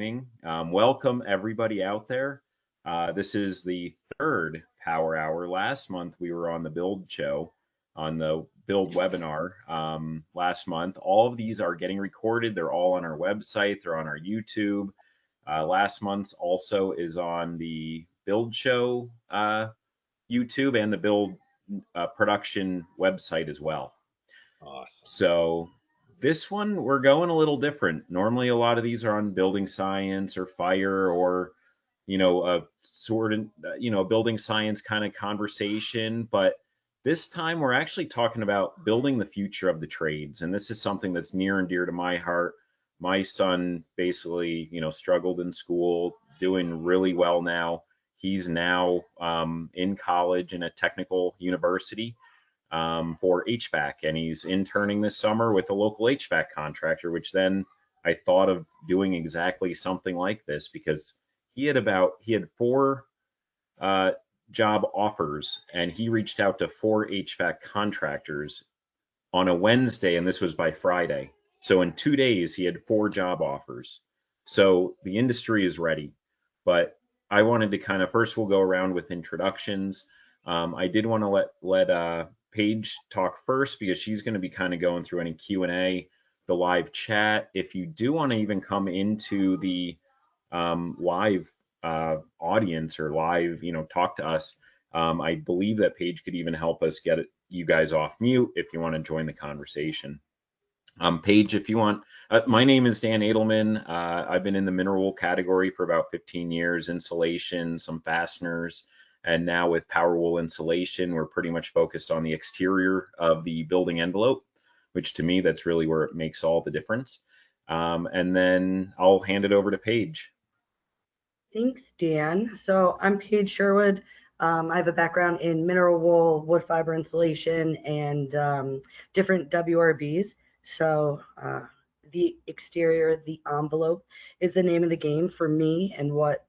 Welcome everybody out there. This is the third Power Hour. Last month we were on the Build show, on the Build webinar last month. All of these are getting recorded. They're all on our website. They're on our YouTube. Last month's also is on the Build show YouTube and the Build production website as well. Awesome. So this one, we're going a little different. Normally, a lot of these are on building science or fire or, a sort of, building science kind of conversation. But this time, we're actually talking about building the future of the trades. And this is something that's near and dear to my heart. My son basically, struggled in school, doing really well now. He's now in college in a technical university for HVAC, and he's interning this summer with a local HVAC contractor, which then I thought of doing exactly something like this because he had four job offers, and he reached out to four HVAC contractors on a Wednesday, and this was by Friday. So in 2 days, he had four job offers. So the industry is ready, but I wanted to kind of first we'll go around with introductions. I did want to let Paige talk first because she's going to be kind of going through any Q&A, the live chat. If you do want to even come into the live audience or live, talk to us, I believe that Paige could even help us get you guys off mute if you want to join the conversation. Paige, if you want, my name is Dan Edelman. I've been in the mineral wool category for about 15 years, insulation, some fasteners. And now with PowerHour insulation, we're pretty much focused on the exterior of the building envelope, which to me, that's really where it makes all the difference. And then I'll hand it over to Paige. Thanks, Dan. So I'm Paige Sherwood. I have a background in mineral wool, wood fiber insulation, and different WRBs. So the exterior, the envelope is the name of the game for me and what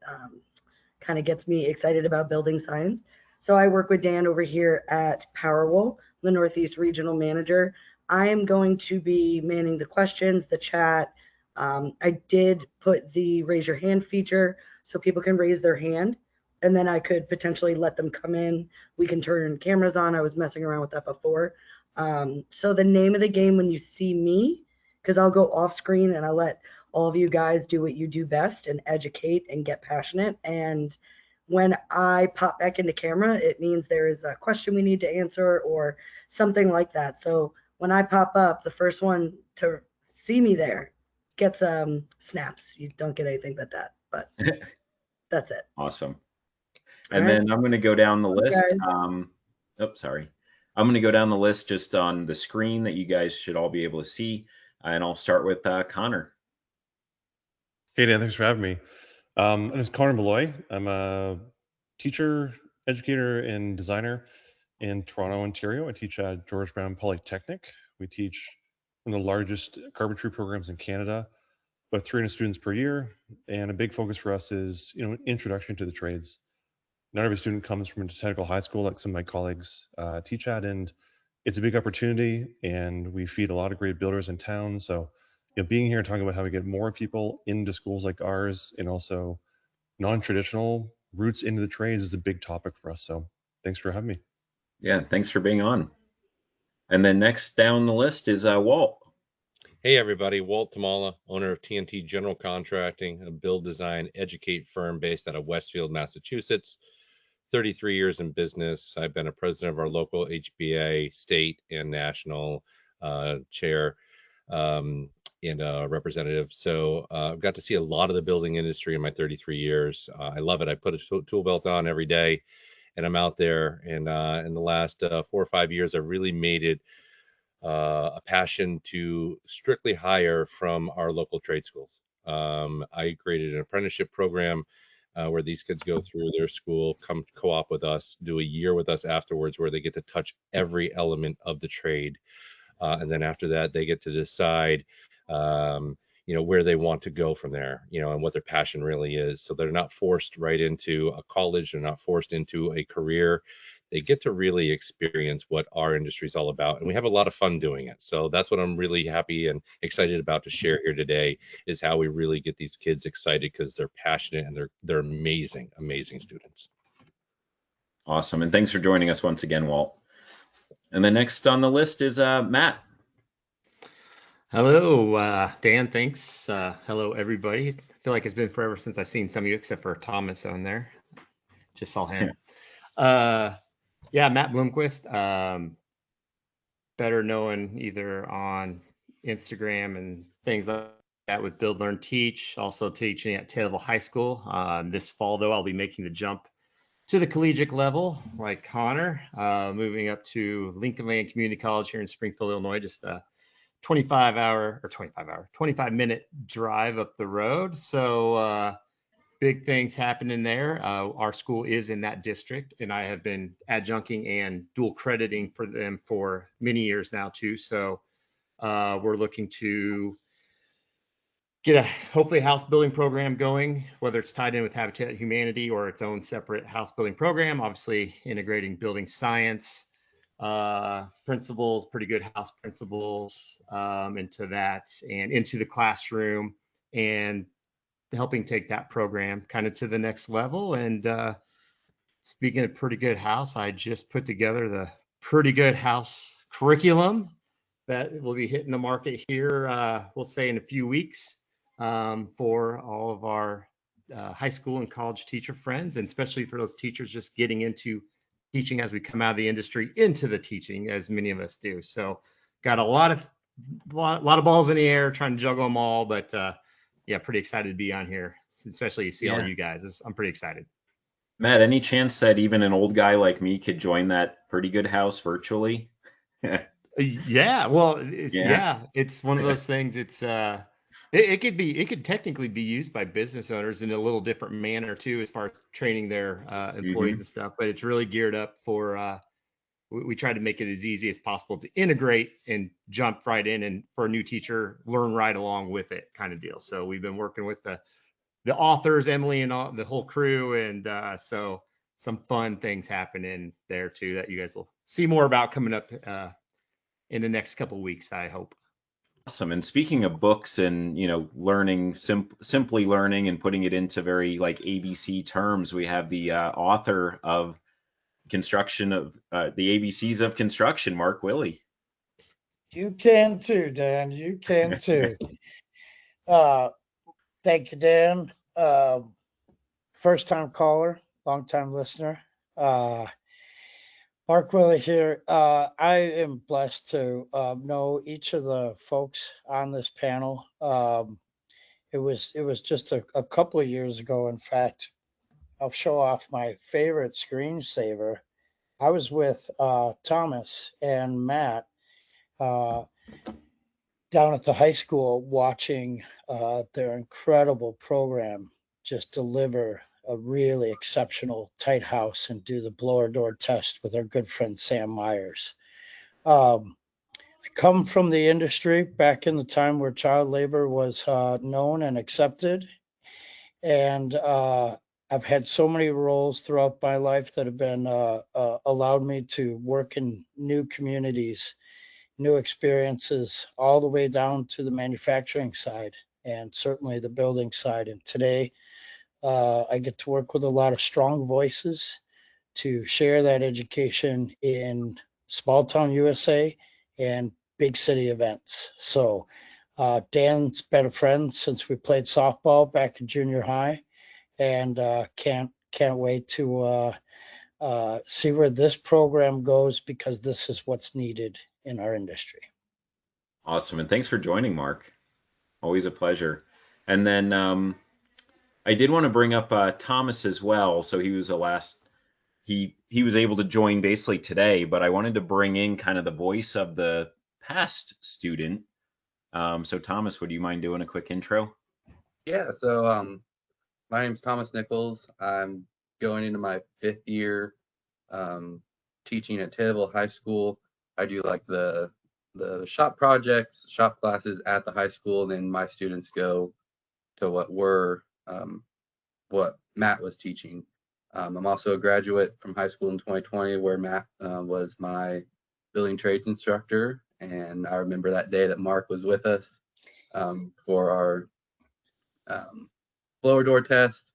kind of gets me excited about building science. So I work with Dan over here at PowerHour, the Northeast Regional Manager. I am going to be manning the questions, the chat. I did put the raise your hand feature so people can raise their hand, and then I could potentially let them come in. We can turn cameras on. I was messing around with that before. So the name of the game when you see me, because I'll go off screen and I'll let all of you guys do what you do best and educate and get passionate. And when I pop back into camera, it means there is a question we need to answer or something like that. So when I pop up, the first one to see me there gets snaps. You don't get anything but that, but that's it. Awesome. And then I'm going to go down the list. Sorry. I'm going to go down the list just on the screen that you guys should all be able to see. And I'll start with Connor. Hey, Dan, thanks for having me. My name is Connor Malloy. I'm a teacher, educator, and designer in Toronto, Ontario. I teach at George Brown Polytechnic. We teach one of the largest carpentry programs in Canada, about 300 students per year. And a big focus for us is, introduction to the trades. Not every student comes from a technical high school like some of my colleagues teach at, and it's a big opportunity, and we feed a lot of great builders in town. So being here and talking about how we get more people into schools like ours and also non-traditional routes into the trades is a big topic for us. So thanks for having me. Yeah, thanks for being on. And then next down the list is Walt. Hey, everybody. Walt Tamala, owner of TNT General Contracting, a build, design, educate firm based out of Westfield, Massachusetts. 33 years in business. I've been a president of our local HBA state and national chair and representative. So I've got to see a lot of the building industry in my 33 years. I love it. I put a tool belt on every day and I'm out there. And in the last 4 or 5 years, I've really made it a passion to strictly hire from our local trade schools. I created an apprenticeship program where these kids go through their school, come co-op with us, do a year with us afterwards where they get to touch every element of the trade. And then after that, they get to decide, where they want to go from there, and what their passion really is. So they're not forced right into a college. They're not forced into a career. they get to really experience what our industry is all about, and we have a lot of fun doing it. So that's what I'm really happy and excited about to share here today, is how we really get these kids excited because they're passionate and they're amazing students. Awesome. And thanks for joining us once again, Walt. And the next on the list is Matt. Hello, Dan. Thanks. Hello, everybody. I feel like it's been forever since I've seen some of you, except for Thomas on there. Just saw him. Yeah, Matt Bloomquist. Better known either on Instagram and things like that with Build, Learn, Teach. Also teaching at Taylorville High School. This fall, though, I'll be making the jump to the collegiate level, like Connor, moving up to Lincoln Land Community College here in Springfield, Illinois. Just 25-minute drive up the road. So big things happening there. Our school is in that district, and I have been adjuncting and dual crediting for them for many years now too. So we're looking to get a hopefully a house building program going, whether it's tied in with Habitat Humanity or its own separate house building program, obviously integrating building science principles, pretty good house principles into that and into the classroom, and helping take that program kind of to the next level. And speaking of pretty good house, I just put together the pretty good house curriculum that will be hitting the market here, we'll say in a few weeks, for all of our high school and college teacher friends, and especially for those teachers just getting into teaching as we come out of the industry into the teaching, as many of us do. So got a lot of balls in the air, trying to juggle them all, but yeah, pretty excited to be on here, especially to see all you guys. I'm pretty excited. Matt, any chance that even an old guy like me could join that pretty good house virtually? Yeah, well, it's one of those things. It's it could technically be used by business owners in a little different manner too, as far as training their employees and stuff. But it's really geared up for. We try to make it as easy as possible to integrate and jump right in, and for a new teacher, learn right along with it, kind of deal. So we've been working with the authors, Emily, and all the whole crew, and so some fun things happening there too that you guys will see more about coming up in the next couple of weeks, I hope. Awesome. And speaking of books and, learning, simply learning and putting it into very like ABC terms, we have the author of construction of the ABCs of construction, Mark Willie. You can too, Dan. You can too. Thank you, Dan. First time caller, long time listener. Mark Willie here. I am blessed to know each of the folks on this panel. It was just a couple of years ago. In fact, I'll show off my favorite screensaver. I was with Thomas and Matt down at the high school watching their incredible program just deliver a really exceptional tight house and do the blower door test with our good friend Sam Myers. I come from the industry back in the time where child labor was known and accepted. And I've had so many roles throughout my life that have been allowed me to work in new communities, new experiences, all the way down to the manufacturing side and certainly the building side. And today, I get to work with a lot of strong voices to share that education in small town USA and big city events. So Dan's been a friend since we played softball back in junior high, and can't wait to see where this program goes, because this is what's needed in our industry. Awesome. And thanks for joining, Mark. Always a pleasure. And then I did want to bring up Thomas as well. So he was he was able to join basically today, but I wanted to bring in kind of the voice of the past student. So Thomas, would you mind doing a quick intro? Yeah, so my name's Thomas Nichols. I'm going into my 5th year teaching at Taylorville High School. I do like the shop projects, shop classes at the high school, and then my students go to what Matt was teaching. I'm also a graduate from high school in 2020, where Matt was my building trades instructor, and I remember that day that Mark was with us for our blower door test,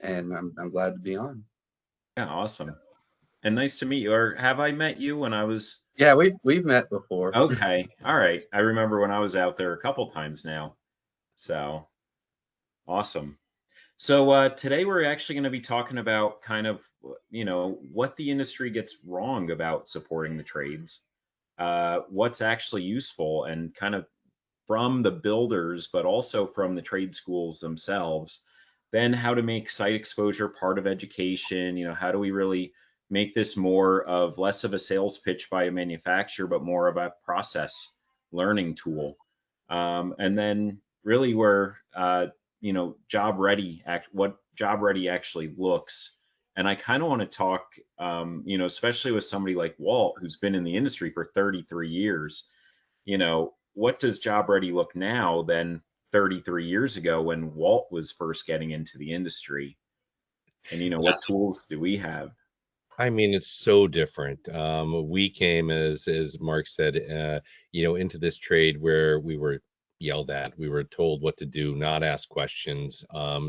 and I'm glad to be on. Yeah, awesome. And nice to meet you. Or have I met you when I was? Yeah, we've met before. Okay, all right. I remember when I was out there a couple times now. So awesome. So today we're actually going to be talking about kind of, what the industry gets wrong about supporting the trades, what's actually useful, and kind of from the builders, but also from the trade schools themselves. Then how to make site exposure part of education. How do we really make this more of less of a sales pitch by a manufacturer, but more of a process learning tool. And then really where, job ready, what job ready actually looks. And I kind of want to talk, especially with somebody like Walt, who's been in the industry for 33 years. What does job ready look now than 33 years ago when Walt was first getting into the industry? And, what tools do we have? I mean, it's so different. We came, as Mark said, into this trade where we were yelled at. We were told what to do, not ask questions.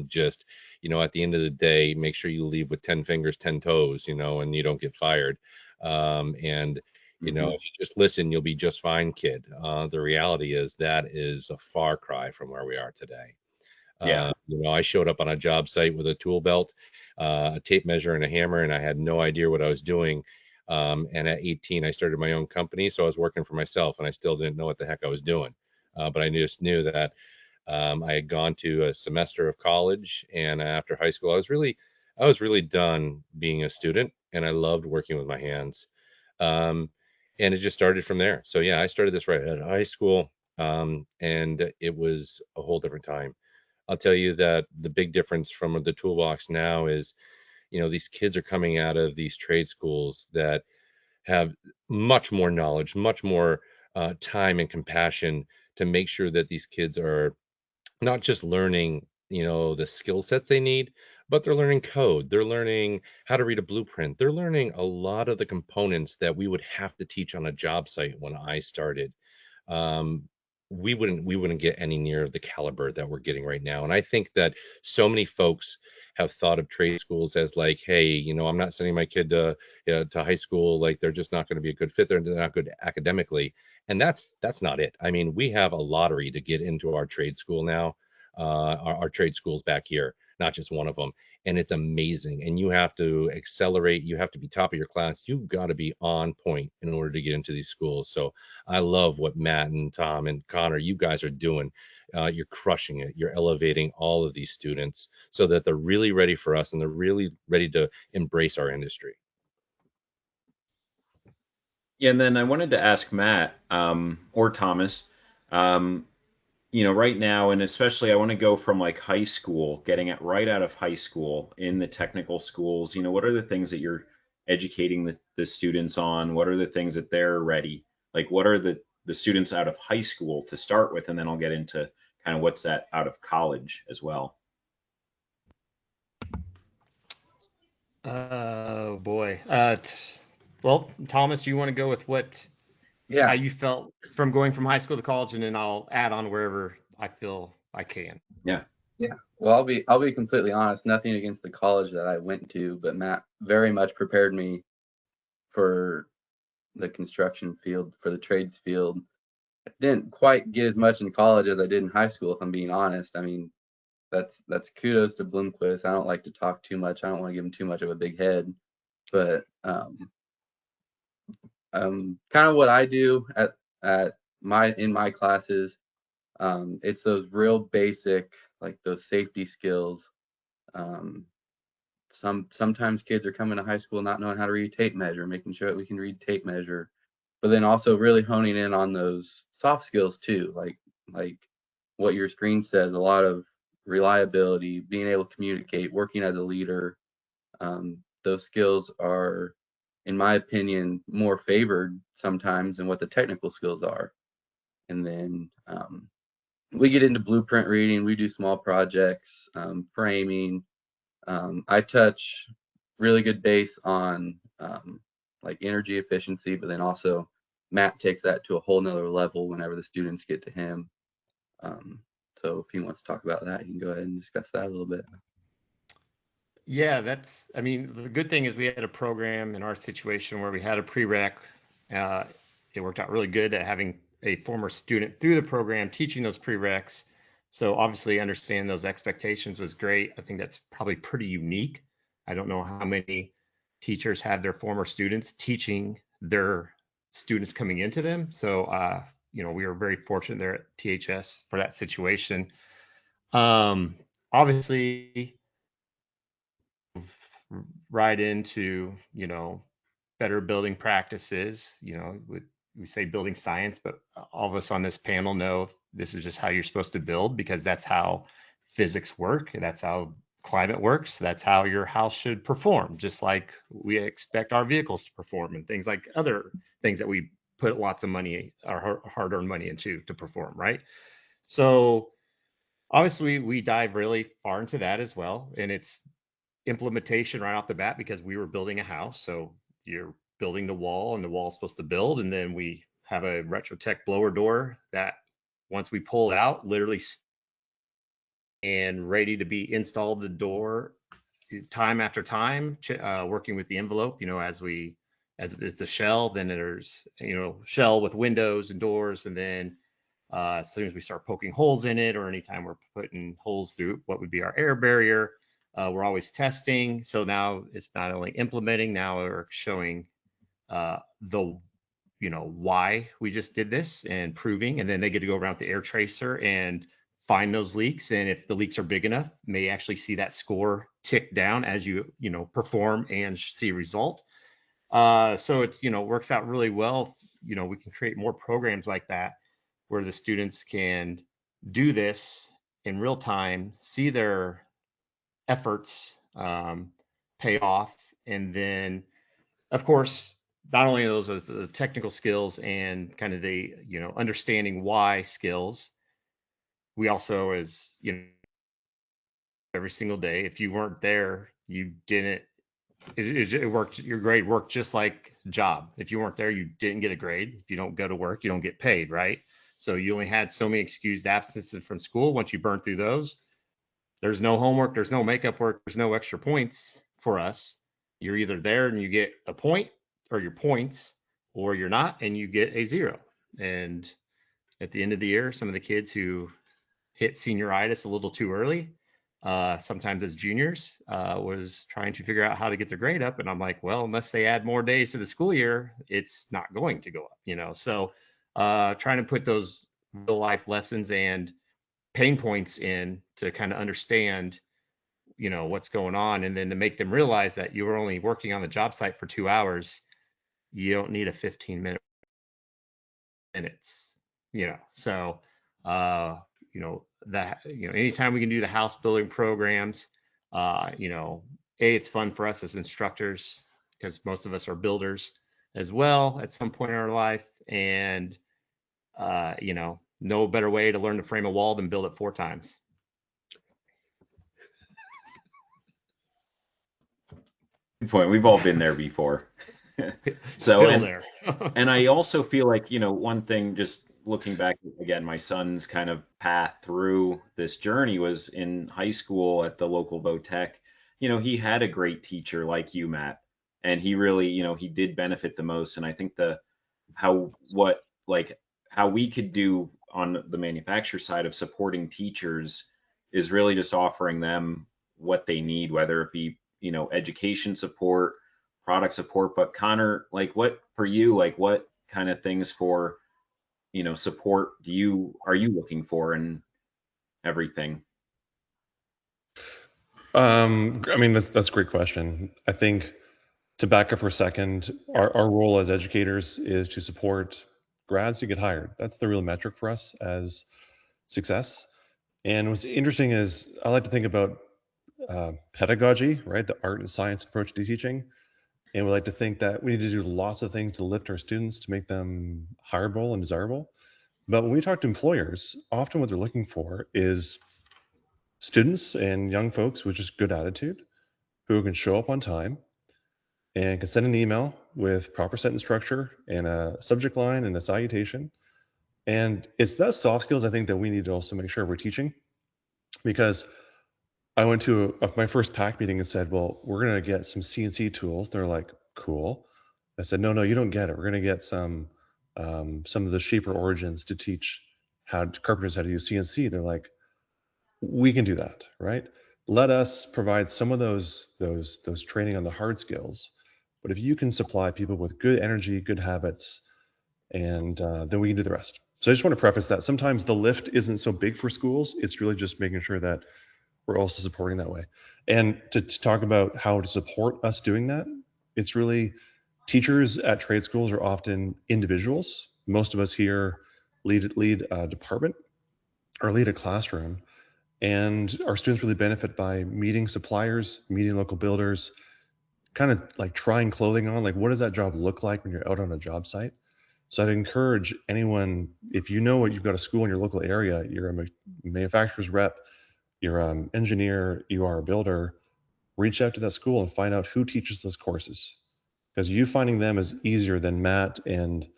Just, at the end of the day, make sure you leave with 10 fingers, 10 toes, and you don't get fired. And Hmm. if you just listen, you'll be just fine, kid. The reality is that is a far cry from where we are today. Yeah. I showed up on a job site with a tool belt, a tape measure, and a hammer, and I had no idea what I was doing. And at 18, I started my own company, so I was working for myself, and I still didn't know what the heck I was doing. But I just knew that I had gone to a semester of college, and after high school, I was really done being a student, and I loved working with my hands. Um, and it just started from there. So yeah, I started this right out of high school, and it was a whole different time. I'll tell you that the big difference from the toolbox now is, these kids are coming out of these trade schools that have much more knowledge, much more time and compassion to make sure that these kids are not just learning, the skill sets they need, but they're learning code. They're learning how to read a blueprint. They're learning a lot of the components that we would have to teach on a job site when I started. um, we wouldn't get any near the caliber that we're getting right now. And I think that so many folks have thought of trade schools as like, hey, I'm not sending my kid to high school, like they're just not going to be a good fit. They're not good academically, and that's not it. I mean, we have a lottery to get into our trade school now, our trade schools back here, not just one of them. And it's amazing. And you have to accelerate. You have to be top of your class. You've got to be on point in order to get into these schools. So I love what Matt and Tom and Connor, you guys are doing. You're crushing it. You're elevating all of these students so that they're really ready for us and they're really ready to embrace our industry. Yeah, and then I wanted to ask Matt, or Thomas, um, right now, and especially I want to go from like high school, getting it right out of high school in the technical schools. What are the things that you're educating the students on? What are the things that they're ready? Like, what are the students out of high school to start with? And then I'll get into kind of what's that out of college as well. Oh boy. Well, Thomas, you want to go with how Yeah, you felt from going from high school to college, and then I'll add on wherever I feel I can. Yeah. yeah. Well, I'll be completely honest. Nothing against the college that I went to, but Matt very much prepared me for the construction field, for the trades field. I didn't quite get as much in college as I did in high school, if I'm being honest. I mean, that's kudos to Bloomquist. I don't like to talk too much. I don't want to give him too much of a big head, but kind of what I do at my classes, it's those real basic, like those safety skills. Um, sometimes kids are coming to high school not knowing how to read tape measure, making sure that we can read tape measure, but then also really honing in on those soft skills too, like what your screen says, a lot of reliability, being able to communicate, working as a leader. Those skills are, in my opinion, more favored sometimes than what the technical skills are. And then we get into blueprint reading, we do small projects, framing. I touch really good base on like energy efficiency, but then also Matt takes that to a whole nother level whenever the students get to him. So if he wants to talk about that, he can go ahead and discuss that a little bit. Yeah, I mean, the good thing is we had a program in our situation where we had a prereq. It worked out really good at having a former student through the program teaching those prereqs. So obviously understanding those expectations was great. I think that's probably pretty unique. I don't know how many teachers have their former students teaching their students coming into them. So, we were very fortunate there at THS for that situation. Obviously, right into, better building practices. We say building science, but all of us on this panel know this is just how you're supposed to build, because that's how physics work. That's how climate works. That's how your house should perform, just like we expect our vehicles to perform, and things like other things that we put lots of money, our hard-earned money into to perform, right? So obviously we dive really far into that as well. And it's implementation right off the bat, because we were building a house. So you're building the wall, and the wall is supposed to build. And then we have a Retrotech blower door that once we pull it out, literally and ready to be installed the door time after time, working with the envelope, as it's a shell, then there's, shell with windows and doors. And then as soon as we start poking holes in it, or anytime we're putting holes through what would be our air barrier, we're always testing. So now it's not only implementing, now we're showing the why we just did this, and proving. And then they get to go around with the air tracer and find those leaks. And if the leaks are big enough, may actually see that score tick down as you perform and see result. So it works out really well. We can create more programs like that, where the students can do this in real time, see their efforts pay off. And then, of course, not only those are the technical skills and kind of the understanding why skills, we also, as every single day, if you weren't there, you didn't, it worked, your grade worked just like job. If you weren't there, you didn't get a grade. If you don't go to work, you don't get paid, right? So you only had so many excused absences from school. Once you burn through those, there's no homework, there's no makeup work, there's no extra points for us. You're either there and you get a point, or your points, or you're not and you get a 0. And at the end of the year, some of the kids who hit senioritis a little too early, sometimes as juniors, was trying to figure out how to get their grade up. And I'm like, well, unless they add more days to the school year, it's not going to go up, So trying to put those real life lessons and pain points in to kind of understand, what's going on, and then to make them realize that you were only working on the job site for 2 hours. You don't need a 15 minutes, So, that, anytime we can do the house building programs, it's fun for us as instructors, because most of us are builders as well at some point in our life. And, no better way to learn to frame a wall than build it 4 times. Good point. We've all been there before. Still and there. and I also feel like, one thing, just looking back again, my son's kind of path through this journey was in high school at the local Votech. He had a great teacher like you, Matt, and he really, he did benefit the most. And I think how we could do on the manufacturer side of supporting teachers is really just offering them what they need, whether it be, education support, product support. But Connor, like, what for you, like, what kind of things for, support are you looking for in everything? I mean, that's a great question. I think, to back up for a second, our role as educators is to support grads to get hired. That's the real metric for us as success. And what's interesting is I like to think about pedagogy, right? The art and science approach to teaching. And we like to think that we need to do lots of things to lift our students to make them hireable and desirable. But when we talk to employers, often what they're looking for is students and young folks with just good attitude, who can show up on time, and can send an email with proper sentence structure and a subject line and a salutation. And it's that soft skills I think that we need to also make sure we're teaching, because I went to my first PAC meeting and said, well, we're going to get some CNC tools. They're like, cool. I said, no, you don't get it. We're going to get some of the shaper origins to teach carpenters how to use CNC. They're like, we can do that, right? Let us provide some of those training on the hard skills. But if you can supply people with good energy, good habits, and then we can do the rest. So I just want to preface that sometimes the lift isn't so big for schools. It's really just making sure that we're also supporting that way. And to talk about how to support us doing that, it's really teachers at trade schools are often individuals. Most of us here lead a department or lead a classroom, and our students really benefit by meeting suppliers, meeting local builders, kind of like trying clothing on, like what does that job look like when you're out on a job site. So I'd encourage anyone, if you know what you've got a school in your local area, you're a manufacturer's rep, you're an engineer, you are a builder, reach out to that school and find out who teaches those courses, because you finding them is easier than Matt and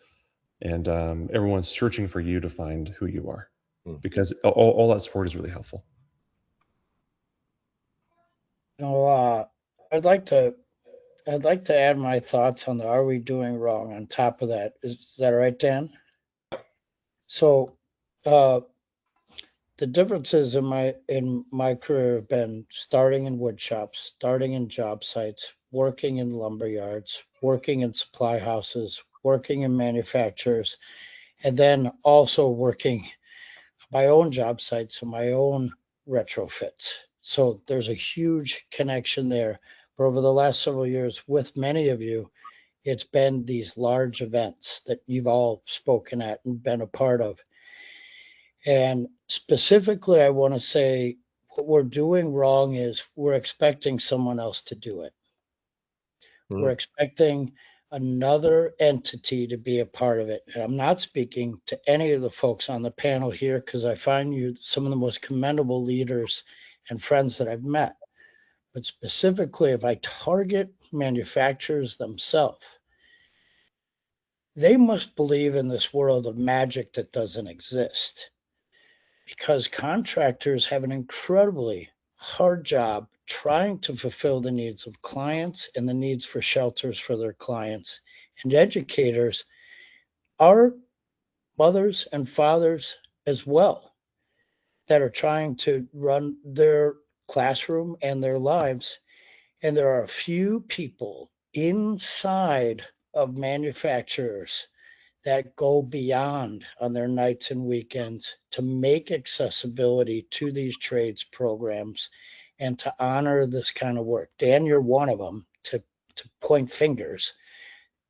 everyone's searching for you to find who you are, because all that support is really helpful. I'd like to add my thoughts on the "Are we doing wrong?" on top of that. Is that right, Dan? So, the differences in my career have been starting in wood shops, starting in job sites, working in lumber yards, working in supply houses, working in manufacturers, and then also working my own job sites and my own retrofits. So there's a huge connection there. But over the last several years, with many of you, it's been these large events that you've all spoken at and been a part of. And specifically, I want to say what we're doing wrong is we're expecting someone else to do it. We're expecting another entity to be a part of it. And I'm not speaking to any of the folks on the panel here because I find you some of the most commendable leaders and friends that I've met. But specifically, if I target manufacturers themselves, they must believe in this world of magic that doesn't exist, because contractors have an incredibly hard job trying to fulfill the needs of clients and the needs for shelters for their clients. And educators are mothers and fathers as well that are trying to run their classroom and their lives. And there are a few people inside of manufacturers that go beyond on their nights and weekends to make accessibility to these trades programs and to honor this kind of work. Dan, you're one of them to point fingers.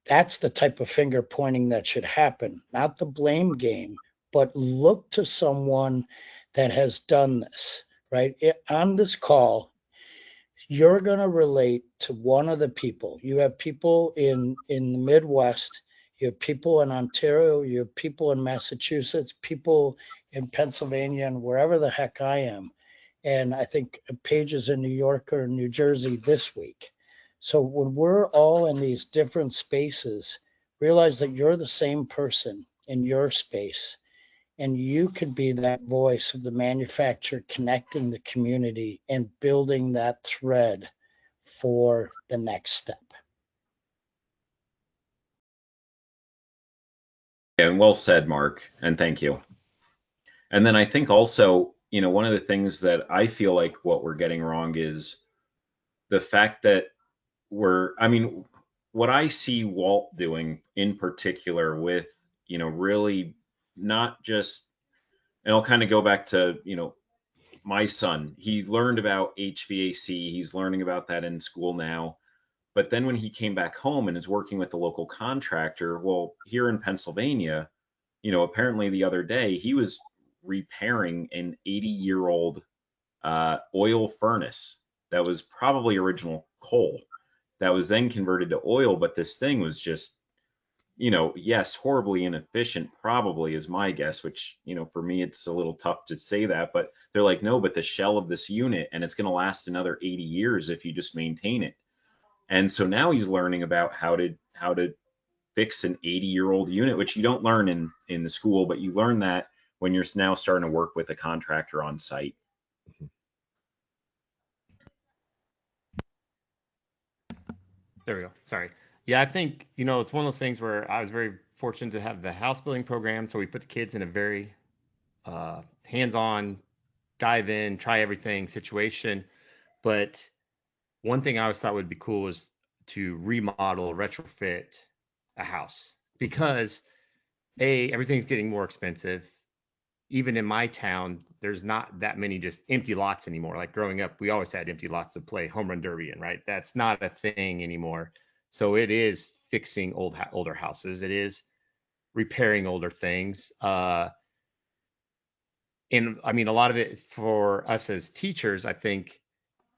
That's the type of finger pointing that should happen, not the blame game, but look to someone that has done this, right? On this call, you're going to relate to one of the people. You have people in the Midwest, you have people in Ontario, you have people in Massachusetts, people in Pennsylvania, and wherever the heck I am. And I think Paige is in New York or New Jersey this week. So when we're all in these different spaces, realize that you're the same person in your space, and you could be that voice of the manufacturer connecting the community and building that thread for the next step. And well said, Mark, and thank you. And then I think also, one of the things that I feel like what we're getting wrong is the fact that what I see Walt doing in particular with, really not just, and I'll kind of go back to, my son, he learned about HVAC, he's learning about that in school now. But then when he came back home and is working with the local contractor, well, here in Pennsylvania, apparently the other day he was repairing an 80-year-old oil furnace that was probably original coal that was then converted to oil. But this thing was just, yes, horribly inefficient, probably is my guess, which, for me, it's a little tough to say that. But they're like, no, but the shell of this unit, and it's going to last another 80 years if you just maintain it. And so now he's learning about how to fix an 80-year-old unit, which you don't learn in the school, but you learn that when you're now starting to work with a contractor on site. There we go. Sorry. Yeah, I think, it's one of those things where I was very fortunate to have the house building program. So we put the kids in a very hands-on, dive in, try everything situation. But one thing I always thought would be cool is to remodel, retrofit a house because everything's getting more expensive. Even in my town, there's not that many just empty lots anymore. Like growing up, we always had empty lots to play home run derby in, right? That's not a thing anymore. So it is fixing older houses. It is repairing older things. And I mean, a lot of it for us as teachers, I think,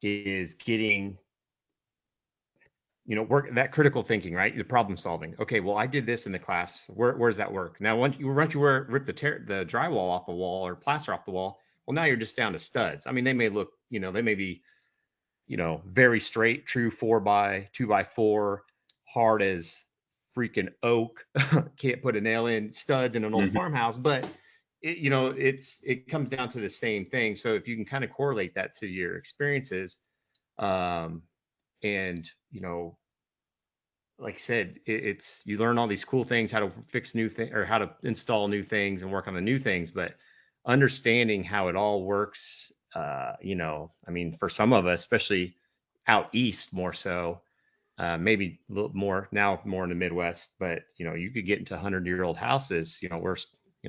is getting work that critical thinking, right? The problem solving. Okay, well, I did this in the class. Where's that work? Now, once you rip the drywall off the wall or plaster off the wall, well, now you're just down to studs. I mean, they may look, they may be, very straight, true 4x2x4, hard as freaking oak. Can't put a nail in, studs in an old farmhouse, but it comes down to the same thing. So if you can kind of correlate that to your experiences, and like I said, it's you learn all these cool things, how to fix new things or how to install new things and work on the new things, but understanding how it all works, I mean, for some of us, especially out east more so, maybe a little more now, more in the Midwest, but you could get into 100-year-old houses.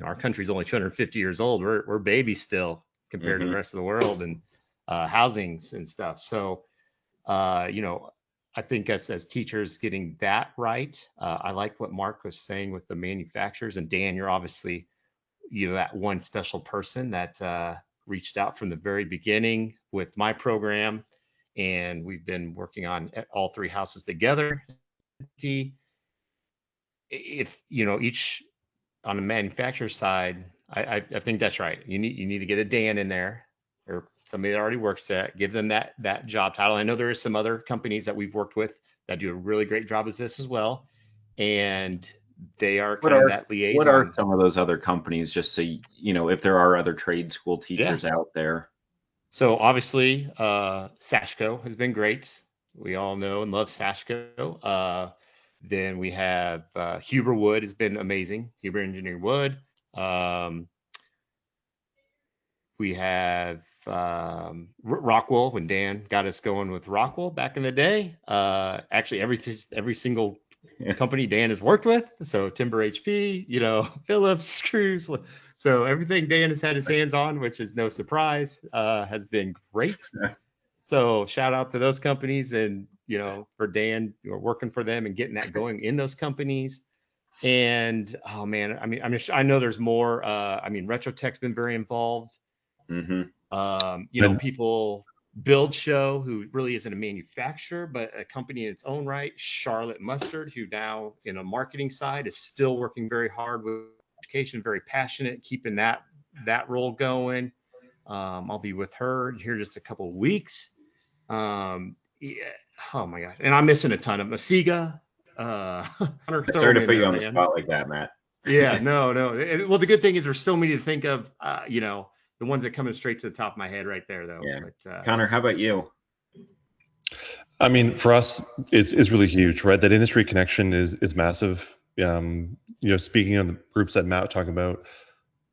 Our country's only 250 years old. We're babies still compared to the rest of the world, and housings and stuff. So I think as teachers getting that right. I like what Mark was saying with the manufacturers, and Dan, you're obviously that one special person that reached out from the very beginning with my program, and we've been working on all 3 houses together. If each on the manufacturer side, I think that's right. You need to get a Dan in there or somebody that already works there, give them that job title. I know there is some other companies that we've worked with that do a really great job as this as well, and they are kind of that liaison. What are some of those other companies, just so if there are other trade school teachers out there? So obviously, Sashco has been great. We all know and love Sashco. Then we have Huber Wood has been amazing. Huber Engineering Wood. We have Rockwell, when Dan got us going with Rockwell back in the day. Actually, every single company Dan has worked with. So Timber HP, Phillips, Screws. So everything Dan has had his hands on, which is no surprise, has been great. So shout out to those companies, and for Dan, working for them and getting that going in those companies. And oh man, I mean, I know there's more. I mean, Retrotech's been very involved. People, Build Show, who really isn't a manufacturer, but a company in its own right. Charlotte Mustard, who now in a marketing side is still working very hard with education, very passionate, keeping that role going. I'll be with her here just a couple of weeks. Yeah, oh my gosh, and I'm missing a ton of Masiga. Sorry to put you on the spot like that, Matt. Yeah, no. Well, the good thing is there's so many to think of. The ones that coming straight to the top of my head right there, though. Yeah. But, Connor, how about you? I mean, for us, it's really huge, right? That industry connection is massive. Speaking of the groups that Matt was talking about,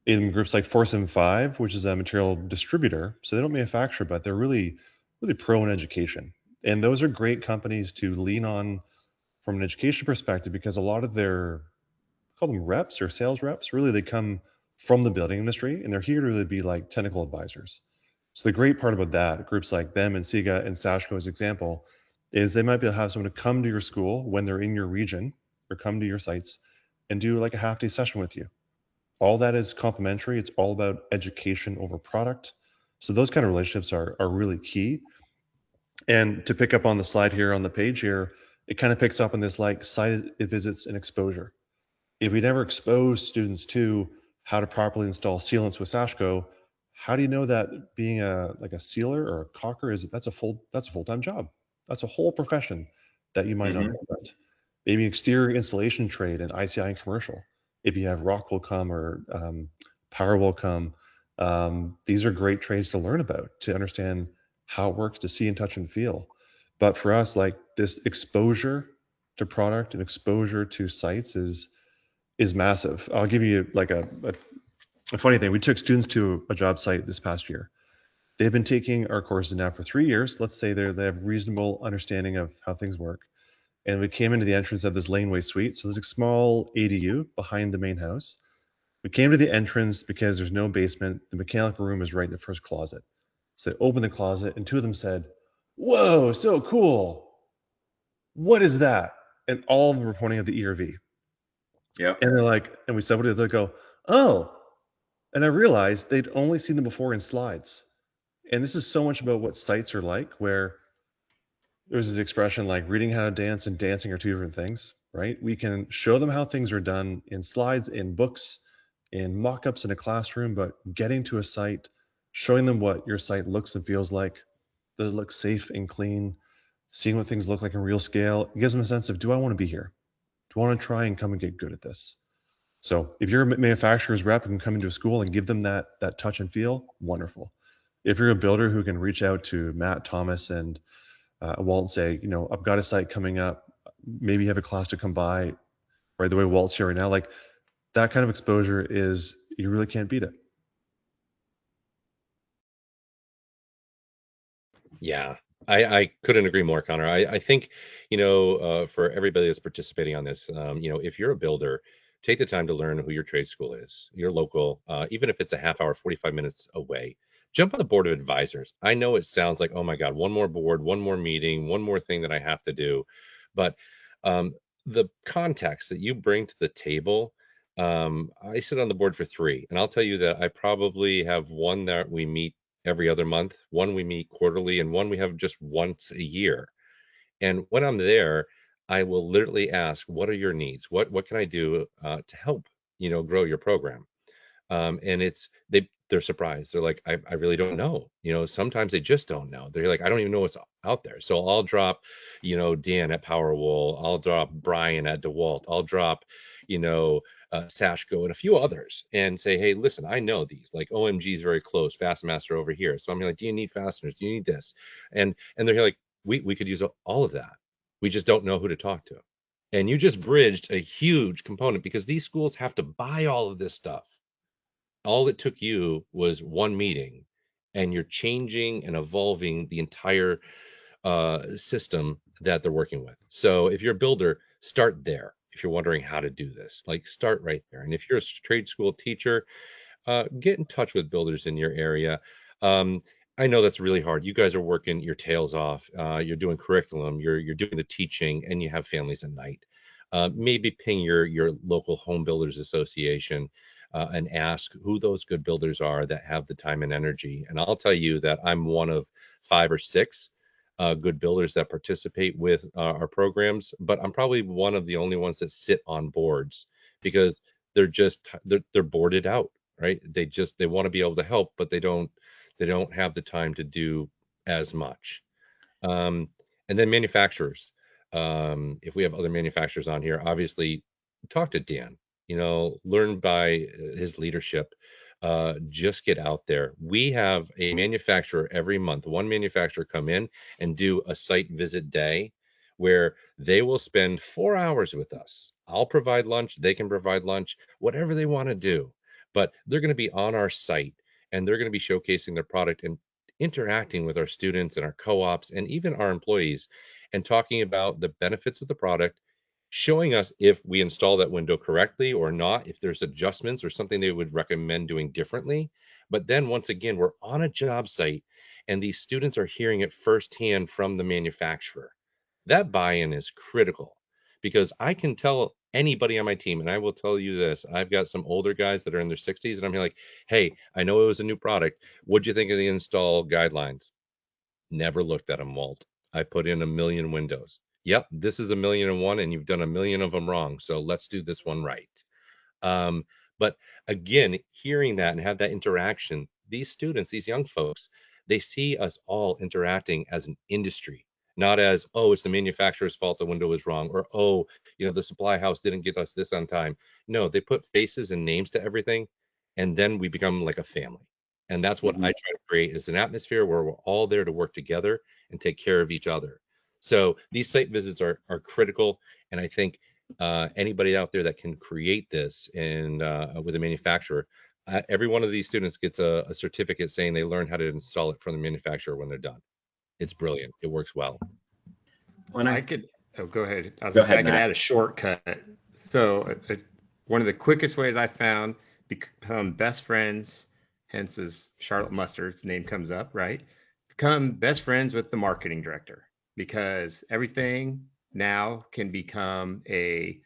in groups like 475, which is a material distributor, so they don't manufacture, but they're really, really pro in education. And those are great companies to lean on from an education perspective, because a lot of their, call them reps or sales reps, really they come from the building industry, and they're here to really be like technical advisors. So the great part about that, groups like them and Siga and Sashco as example, is they might be able to have someone to come to your school when they're in your region or come to your sites and do like a half-day session with you. All that is complimentary. It's all about education over product. So those kind of relationships are really key. And to pick up on the slide here on the page here, it kind of picks up on this like site visits and exposure. If we never expose students to how to properly install sealants with Sashco, how do you know that being a sealer or a caulker that's a full-time job? That's a whole profession. that you might not Hmm. know about. Maybe exterior insulation trade and ICI and commercial. If you have rock will come or power will come, these are great trades to learn about, to understand how it works, to see and touch and feel. But for us, like this exposure to product and exposure to sites is massive. I'll give you like a funny thing. We took students to a job site this past year. They've been taking our courses now for 3 years. Let's say they have reasonable understanding of how things work. And we came into the entrance of this laneway suite. So there's a small ADU behind the main house. We came to the entrance because there's no basement. The mechanical room is right in the first closet. So they opened the closet and two of them said, "Whoa, so cool. What is that?" And all of them were pointing at the ERV. Yep. And they're like, and we said, "What is it?" They go, "Oh." And I realized they'd only seen them before in slides. And this is so much about what sites are like, where there's this expression like reading how to dance and dancing are two different things, right? We can show them how things are done in slides, in books, in mock-ups in a classroom, but getting to a site, showing them what your site looks and feels like, does it look safe and clean, seeing what things look like in real scale, it gives them a sense of, do I want to be here? Do I want to try and come and get good at this? So if you're a manufacturer's rep and can come into a school and give them that touch and feel, wonderful. If you're a builder who can reach out to Matt, Thomas, and Walt and say, I've got a site coming up. Maybe you have a class to come by. Right, the way Walt's here right now, like that kind of exposure is, you really can't beat it. Yeah, I couldn't agree more, Connor. I think, for everybody that's participating on this, if you're a builder, take the time to learn who your trade school is, your local, even if it's a half hour, 45 minutes away. Jump on the board of advisors. I know it sounds like, oh my God, one more board, one more meeting, one more thing that I have to do. But um, the context that you bring to the table, I sit on the board for three, and I'll tell you that I probably have one that we meet every other month, one we meet quarterly, and one we have just once a year. And when I'm there, I will literally ask, "What are your needs? What can I do to help grow your program?" And they're surprised. They're like, I really don't know. Sometimes they just don't know. They're like, I don't even know what's out there. So I'll drop, Dan at PowerHour. I'll drop Brian at DeWalt. I'll drop, you know, Sashko and a few others and say, hey, listen, I know these. Like OMG is very close. Fastmaster over here. So I'm like, do you need fasteners? Do you need this? And they're like, we could use all of that. We just don't know who to talk to. And you just bridged a huge component because these schools have to buy all of this stuff. All it took you was one meeting, and you're changing and evolving the entire system that they're working with. So if you're a builder, start there. If you're wondering how to do this, like start right there. And if you're a trade school teacher, get in touch with builders in your area. Um, I know that's really hard. You guys are working your tails off. You're doing curriculum. You're doing the teaching, and you have families at night. Maybe ping your local home builders association and ask who those good builders are that have the time and energy. And I'll tell you that I'm one of 5 or 6 good builders that participate with our programs, but I'm probably one of the only ones that sit on boards because they're boarded out, right? They want to be able to help, but they don't have the time to do as much. Um, and then manufacturers. If we have other manufacturers on here, obviously talk to Dan. Learn by his leadership. Just get out there. We have a manufacturer every month. One manufacturer come in and do a site visit day where they will spend 4 hours with us. I'll provide lunch. They can provide lunch, whatever they want to do. But they're going to be on our site and they're going to be showcasing their product and interacting with our students and our co-ops and even our employees and talking about the benefits of the product, showing us if we install that window correctly or not, if there's adjustments or something they would recommend doing differently. But then once again, we're on a job site and these students are hearing it firsthand from the manufacturer. That buy-in is critical because I can tell anybody on my team, and I will tell you this, I've got some older guys that are in their 60s, and I'm like, hey, I know it was a new product. What'd you think of the install guidelines? Never looked at them, Walt. I put in a million windows. Yep, this is 1,000,001, and you've done a million of them wrong. So let's do this one right. Um, but again, hearing that and have that interaction, these students, these young folks, they see us all interacting as an industry, not as, oh, it's the manufacturer's fault the window was wrong, or oh, the supply house didn't get us this on time. No, they put faces and names to everything, and then we become like a family. And that's what I try to create, is an atmosphere where we're all there to work together and take care of each other. So these site visits are critical, and I think anybody out there that can create this and with a manufacturer, every one of these students gets a certificate saying they learned how to install it from the manufacturer when they're done. It's brilliant. It works well. I could, oh, go ahead. I was Go gonna say I ahead, could Matt. add a shortcut. So one of the quickest ways I found become best friends, hence as Charlotte Mustard's name comes up, right? Become best friends with the marketing director, because everything now can become a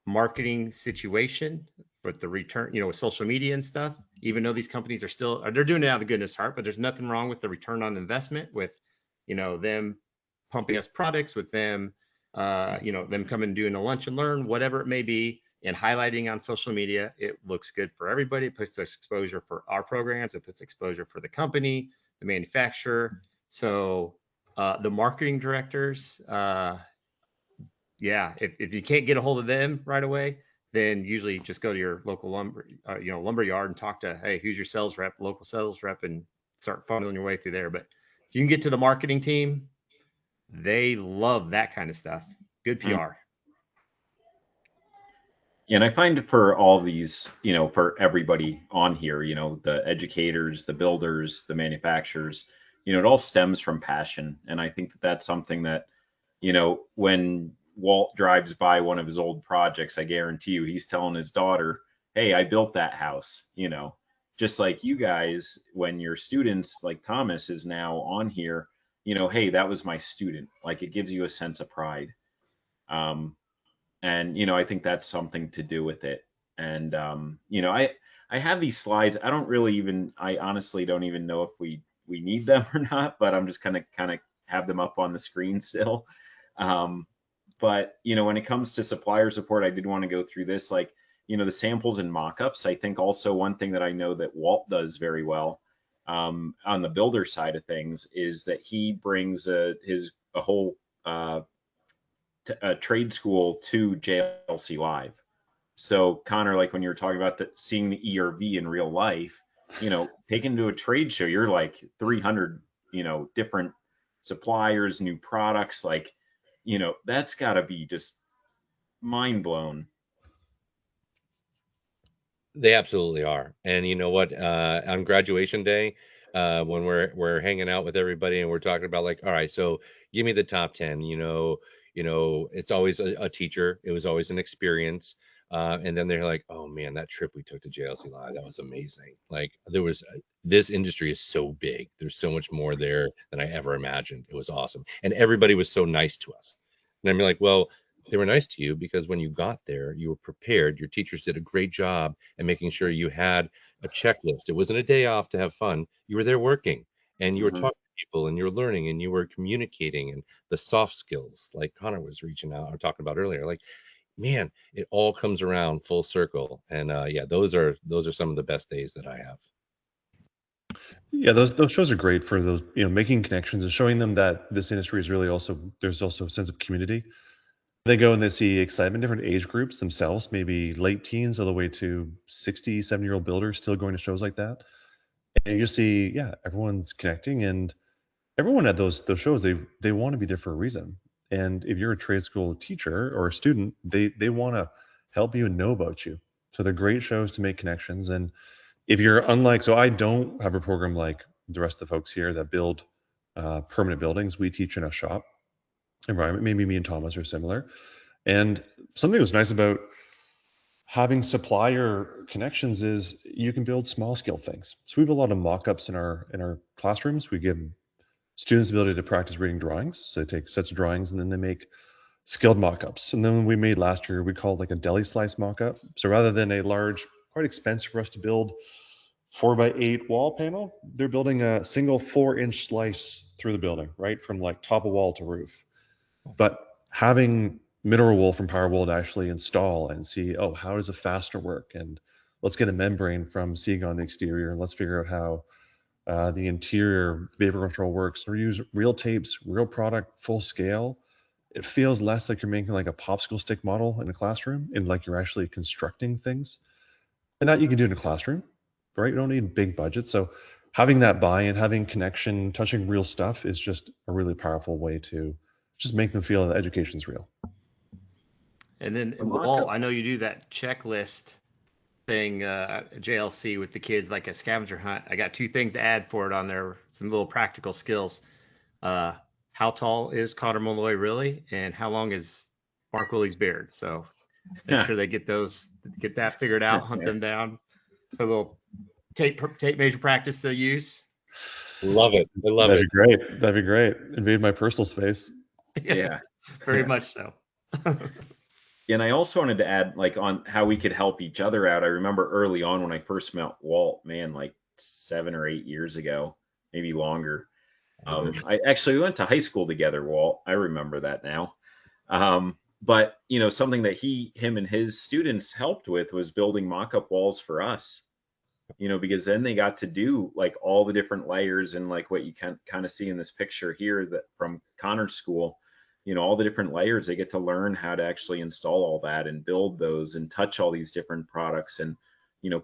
marketing situation with the return, with social media and stuff. Even though these companies are still, they're doing it out of the goodness heart, but there's nothing wrong with the return on investment, with them pumping us products, with them them coming and doing a lunch and learn, whatever it may be, and highlighting on social media. It looks good for everybody. It puts exposure for our programs. It puts exposure for the company, the manufacturer. So the marketing directors, yeah, if you can't get a hold of them right away, then usually just go to your local lumber yard and talk to, hey, who's your sales rep, local sales rep, and start funneling your way through there. But if you can get to the marketing team, they love that kind of stuff. Good PR. And I find for all of these, for everybody on here, the educators, the builders, the manufacturers, it all stems from passion. And I think that that's something that, when Walt drives by one of his old projects, I guarantee you he's telling his daughter, hey, I built that house, just like you guys, when your students like Thomas is now on here, hey, that was my student. Like, it gives you a sense of pride. And I think that's something to do with it. And I have these slides. I honestly don't even know if we need them or not, but I'm just kind of have them up on the screen still. But when it comes to supplier support, I did want to go through this, like, the samples and mock-ups. I think also one thing that I know that Walt does very well on the builder side of things is that he brings a whole trade school to JLC Live. So Connor, like when you were talking about seeing the ERV in real life, taken to a trade show, you're like 300, different suppliers, new products, like, that's got to be just mind blown. They absolutely are. And you know what? On graduation day, when we're hanging out with everybody and we're talking about, like, all right, so give me the top 10. It's always a teacher. It was always an experience. And then they're like, oh man, that trip we took to JLC Live, that was amazing. Like, this industry is so big. There's so much more there than I ever imagined. It was awesome. And everybody was so nice to us. And I'm like, well, they were nice to you because when you got there, you were prepared. Your teachers did a great job at making sure you had a checklist. It wasn't a day off to have fun. You were there working, and you were talking to people, and you were learning, and you were communicating, and the soft skills, like Connor was reaching out or talking about earlier. Like, man, it all comes around full circle. And yeah, those are some of the best days that I have. Yeah, those shows are great for those, making connections and showing them that this industry is really also, there's also a sense of community. They go and they see excitement, different age groups themselves, maybe late teens all the way to 60, 70-year-old builders still going to shows like that. And you just see, yeah, everyone's connecting, and everyone at those shows, they want to be there for a reason. And if you're a trade school teacher or a student, they want to help you and know about you. So they're great shows to make connections. And if you're so I don't have a program like the rest of the folks here that build permanent buildings. We teach in a shop environment. Maybe me and Thomas are similar. And something that's nice about having supplier connections is you can build small scale things. So we have a lot of mock-ups in our classrooms. We give students the ability to practice reading drawings. So they take sets of drawings and then they make skilled mock-ups. And then we made last year, we called like a deli slice mock-up. So rather than a large, quite expensive for us to build 4x8 wall panel, they're building a single 4-inch slice through the building, right? From like top of wall to roof. But having mineral wool from PowerHour to actually install and see, oh, how does a fastener work? And let's get a membrane from seeing on the exterior, and let's figure out how the interior vapor control works. We use real tapes, real product, full scale. It feels less like you're making like a popsicle stick model in a classroom and like you're actually constructing things. And that you can do in a classroom, right? You don't need big budgets. So having that buy-in, having connection, touching real stuff is just a really powerful way to just make them feel that education's real. And then The Walt, mock-up. I know you do that checklist thing, JLC with the kids, like a scavenger hunt. I got two things to add for it on there, some little practical skills. How tall is Connor Malloy really? And how long is Mark Willie's beard? So make sure they get that figured out, hunt them down. A little tape measure practice they'll use. Love it. I love That'd it. be great. That'd be great. Invade my personal space. Yeah. Very much so. And I also wanted to add, like, on how we could help each other out. I remember early on when I first met Walt, man, like 7 or 8 years ago, maybe longer. I actually we went to high school together, Walt. I remember that now. But something that him and his students helped with was building mock-up walls for us. Because then they got to do like all the different layers and like what you can kind of see in this picture here that from Connor's school, all the different layers. They get to learn how to actually install all that and build those and touch all these different products and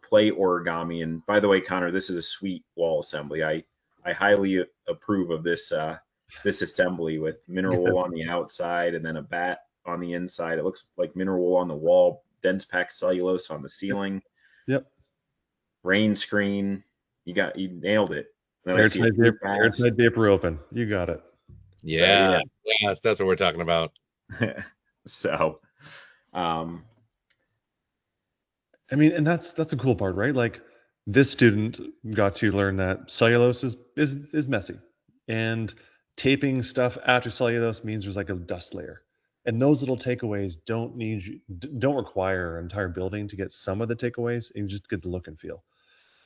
play origami. And by the way, Connor, this is a sweet wall assembly. I highly approve of this assembly with mineral wool on the outside and then a bat on the inside. It looks like mineral wool on the wall, dense packed cellulose on the ceiling. Yep. Rain screen. You nailed it. Then Airtight vapor open. You got it. Yeah. Yes, that's what we're talking about. So, I mean, and that's the cool part, right? Like this student got to learn that cellulose is messy, and taping stuff after cellulose means there's like a dust layer, and those little takeaways don't require an entire building to get some of the takeaways, and you just get the look and feel.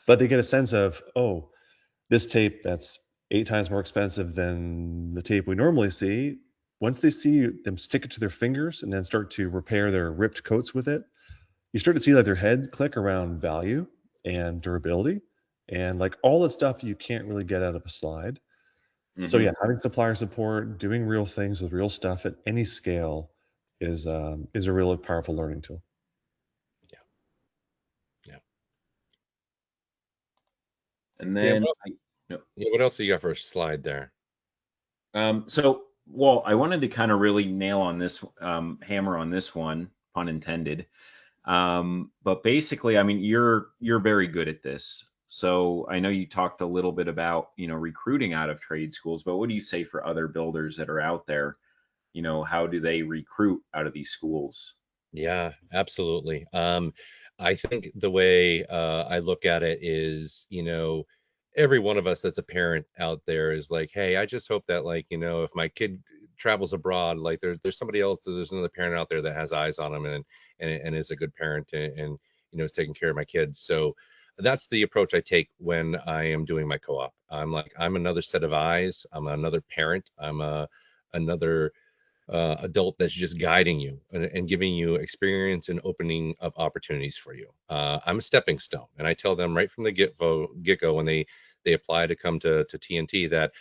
But they get a sense of, oh, this tape that's 8 times more expensive than the tape we normally see. Once they see them stick it to their fingers and then start to repair their ripped coats with it, you start to see like their head click around value and durability and like all the stuff you can't really get out of a slide. So yeah, having supplier support, doing real things with real stuff at any scale is a really powerful learning tool. Yeah. And then what else do you got for a slide there? So, well, I wanted to kind of really nail on this, hammer on this one, pun intended. But basically, I mean, you're very good at this. So I know you talked a little bit about, recruiting out of trade schools, but what do you say for other builders that are out there? How do they recruit out of these schools? Yeah, absolutely. I think the way I look at it is, every one of us that's a parent out there is like, hey, I just hope that like, if my kid travels abroad, like there's somebody else, there's another parent out there that has eyes on them and is a good parent and is taking care of my kids. So that's the approach I take when I am doing my co-op. I'm like, I'm another set of eyes. I'm another parent. I'm another adult that's just guiding you and giving you experience and opening up opportunities for you. I'm a stepping stone, and I tell them right from the get-go when they apply to come to TNT that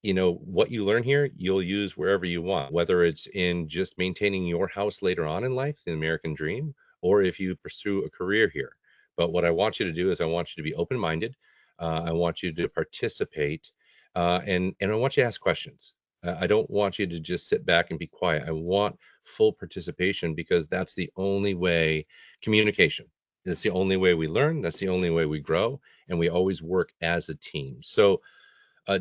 what you learn here you'll use wherever you want, whether it's in just maintaining your house later on in life, the American dream, or if you pursue a career here. But what I want you to do is I want you to be open-minded. I want you to participate, and I want you to ask questions. I don't want you to just sit back and be quiet. I want full participation because that's the only way communication. That's the only way we learn. That's the only way we grow. And we always work as a team. So,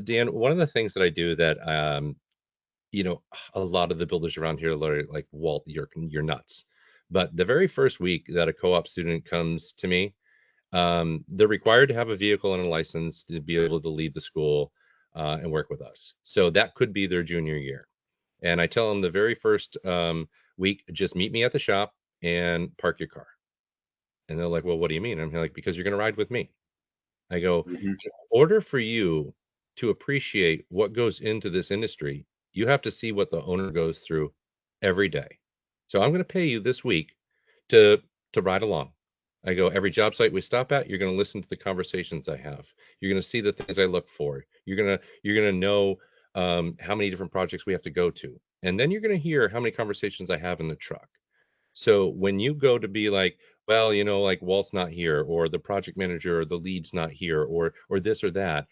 Dan, one of the things that I do that, a lot of the builders around here are like, Walt, you're nuts. But the very first week that a co-op student comes to me, they're required to have a vehicle and a license to be able to leave the school and work with us. So that could be their junior year. And I tell them the very first week, just meet me at the shop and park your car. And they're like, well, what do you mean? I'm like, because you're going to ride with me. I go, in order for you to appreciate what goes into this industry, you have to see what the owner goes through every day. So I'm going to pay you this week to ride along. I go, every job site we stop at, you're going to listen to the conversations I have. You're going to see the things I look for. You're going to know how many different projects we have to go to. And then you're going to hear how many conversations I have in the truck. So when you go to be like, well, like Walt's not here, or the project manager or the lead's not here, or this or that,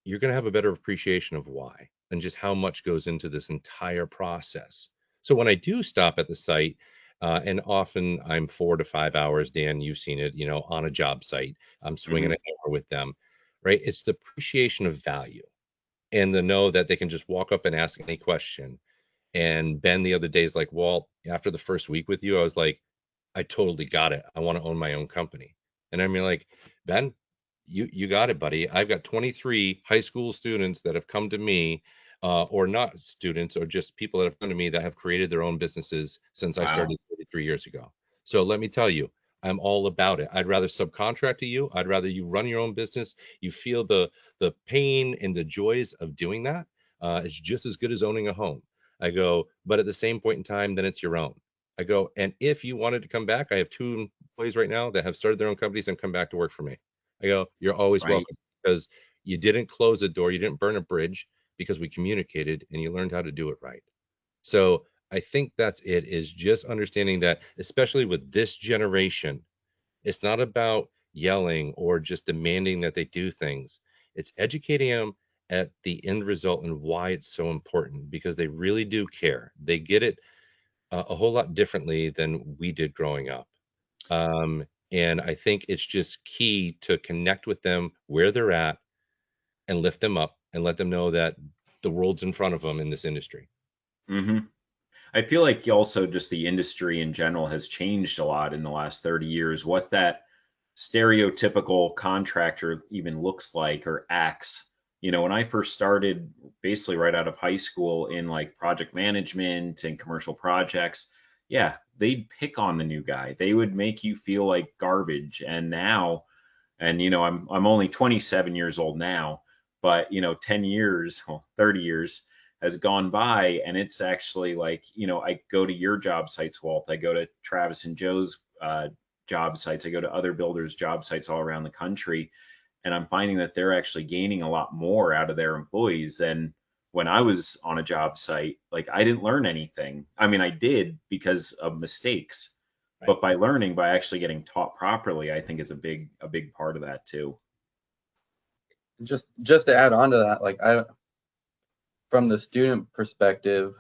you're going to have a better appreciation of why and just how much goes into this entire process. So when I do stop at the site, and often I'm 4 to 5 hours, Dan, you've seen it, on a job site, I'm swinging Hmm. a hammer with them, right? It's the appreciation of value and the know that they can just walk up and ask any question. And Ben the other day is like, Walt, after the first week with you, I was like, I totally got it. I want to own my own company. And I mean, like, Ben, you got it, buddy. I've got 23 high school students that have come to me, or not students, or just people that have come to me that have created their own businesses since I Wow. started 33 years ago. So let me tell you, I'm all about it. I'd rather subcontract to you. I'd rather you run your own business. You feel the pain and the joys of doing that. It's just as good as owning a home. I go, but at the same point in time, then it's your own. I go, and if you wanted to come back, I have 2 employees right now that have started their own companies and come back to work for me. I go, you're always Right. welcome because you didn't close a door, you didn't burn a bridge because we communicated and you learned how to do it right. So I think that's it, is just understanding that, especially with this generation, it's not about yelling or just demanding that they do things. It's educating them at the end result and why it's so important because they really do care. They get it a whole lot differently than we did growing up. And I think it's just key to connect with them where they're at and lift them up and let them know that the world's in front of them in this industry. Hmm. I feel like also just the industry in general has changed a lot in the last 30 years. What that stereotypical contractor even looks like or acts. When I first started, basically right out of high school in like project management and commercial projects, yeah, they'd pick on the new guy. They would make you feel like garbage. And now, and I'm only 27 years old now, but 10 years, well, 30 years has gone by, and it's actually like, I go to your job sites, Walt. I go to Travis and Joe's job sites. I go to other builders' job sites all around the country, and I'm finding that they're actually gaining a lot more out of their employees than when I was on a job site. Like, I didn't learn anything. I mean, I did because of mistakes, Right. but by learning, by actually getting taught properly, I think is a big part of that too. Just to add on to that, like from the student perspective,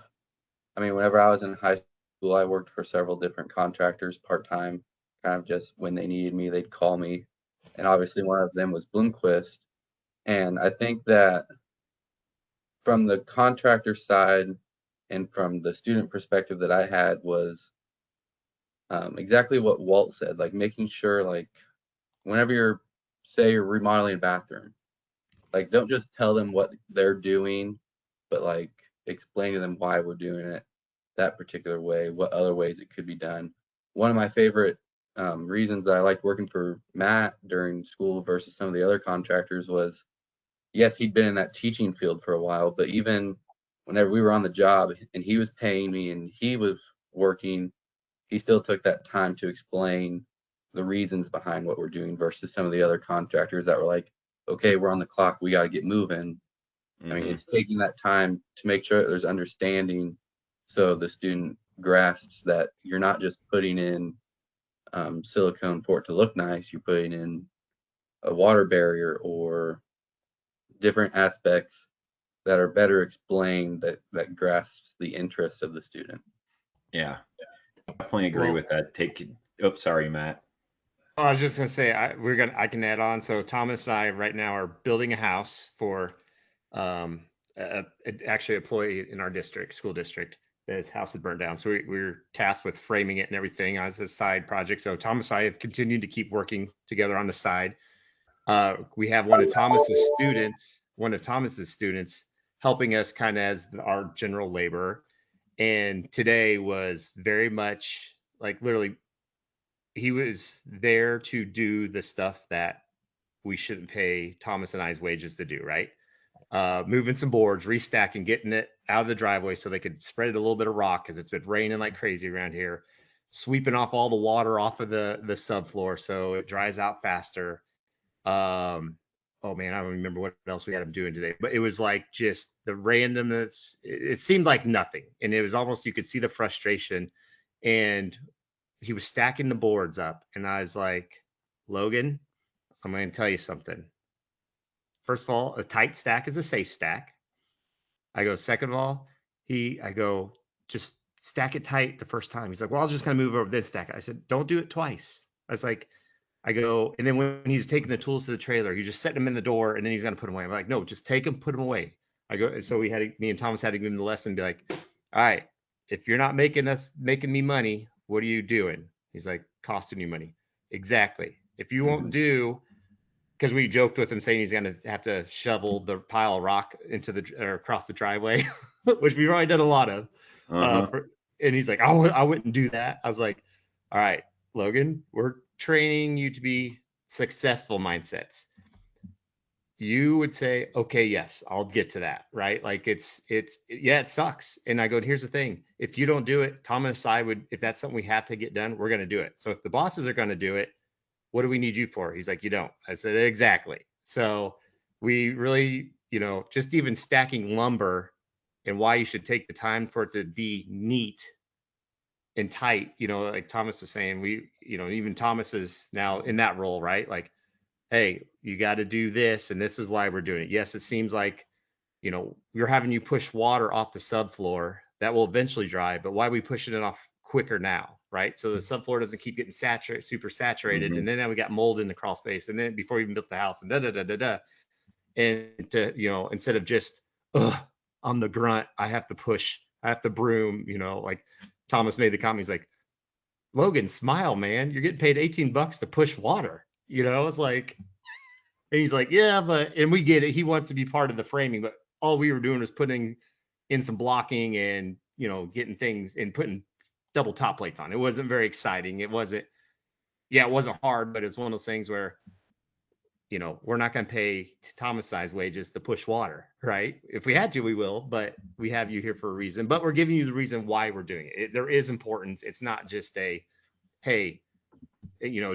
I mean, whenever I was in high school, I worked for several different contractors part time, kind of just when they needed me, they'd call me. And obviously, one of them was Bloomquist. And I think that from the contractor side and from the student perspective that I had was exactly what Walt said, like making sure, like, whenever you're remodeling a bathroom, like, don't just tell them what they're doing, but like explain to them why we're doing it that particular way, what other ways it could be done. One of my favorite reasons that I liked working for Matt during school versus some of the other contractors was, yes, he'd been in that teaching field for a while, but even whenever we were on the job and he was paying me and he was working, he still took that time to explain the reasons behind what we're doing versus some of the other contractors that were like, okay, we're on the clock, we got to get moving. I mean, Hmm. it's taking that time to make sure that there's understanding so the student grasps that you're not just putting in silicone for it to look nice, you're putting in a water barrier or different aspects that are better explained that grasps the interest of the student. Yeah, definitely agree Well, with that. Oh, sorry, Matt. I was just gonna say I can add on. So Thomas and I right now are building a house for actually employee in our district, school district. His house is burned down, so we're tasked with framing it and everything as a side project. So Thomas and I have continued to keep working together on the side. We have one of Thomas's students helping us kind of as our general laborer. And today was very much like literally he was there to do the stuff that we shouldn't pay Thomas and I's wages to do, right? Moving some boards, restacking, getting it out of the driveway so they could spread it a little bit of rock because it's been raining like crazy around here. sweeping off all the water off of the subfloor so it dries out faster. Oh man, I don't remember what else we had him doing today, but it was like just the randomness. It seemed like nothing, and it was almost, you could see the frustration. And he was stacking the boards up, and I was like, Logan, I'm going to tell you something. First of all, a tight stack is a safe stack. I go, second of all, I go, just stack it tight the first time. He's like, well, I was just going to move over then stack it. I said, don't do it twice. I was like, I go, and then when he's taking the tools to the trailer, you just set them in the door and then he's going to put them away. I'm like, no, just take them, put them away. I go, so me and Thomas had to give him the lesson and be like, all right, if you're not making me money, what are you doing? He's like, costing you money. Exactly. If you won't do, because we joked with him saying he's going to have to shovel the pile of rock or across the driveway, which we've already done a lot of. And he's like, I wouldn't do that. I was like, all right, Logan, we're training you to be successful mindsets. You would say, okay, yes, I'll get to that, right? Like it sucks. And I go, here's the thing. If you don't do it, Tom and I would, if that's something we have to get done, we're going to do it. So if the bosses are going to do it, what do we need you for? He's like, you don't. I said, exactly. So we really, just even stacking lumber and why you should take the time for it to be neat and tight, like Thomas was saying, even Thomas is now in that role, right? Like, hey, you got to do this, and this is why we're doing it. Yes, it seems like, we're having you push water off the subfloor that will eventually dry, but why are we pushing it off quicker now, right? So the subfloor doesn't keep getting super saturated, and then now we got mold in the crawl space, and then before we even built the house, and and to, instead of just, I'm the grunt, I have to push, I have to broom, like Thomas made the comment, he's like, Logan, smile, man, you're getting paid $18 to push water. It's like, and he's like, yeah, and we get it. He wants to be part of the framing, but all we were doing was putting in some blocking and, getting things and putting double top plates on. It wasn't very exciting. It wasn't hard, but it's one of those things where, we're not going to pay Thomas size wages to push water, right? If we had to, we will, but we have you here for a reason, but we're giving you the reason why we're doing it. There is importance. It's not just hey,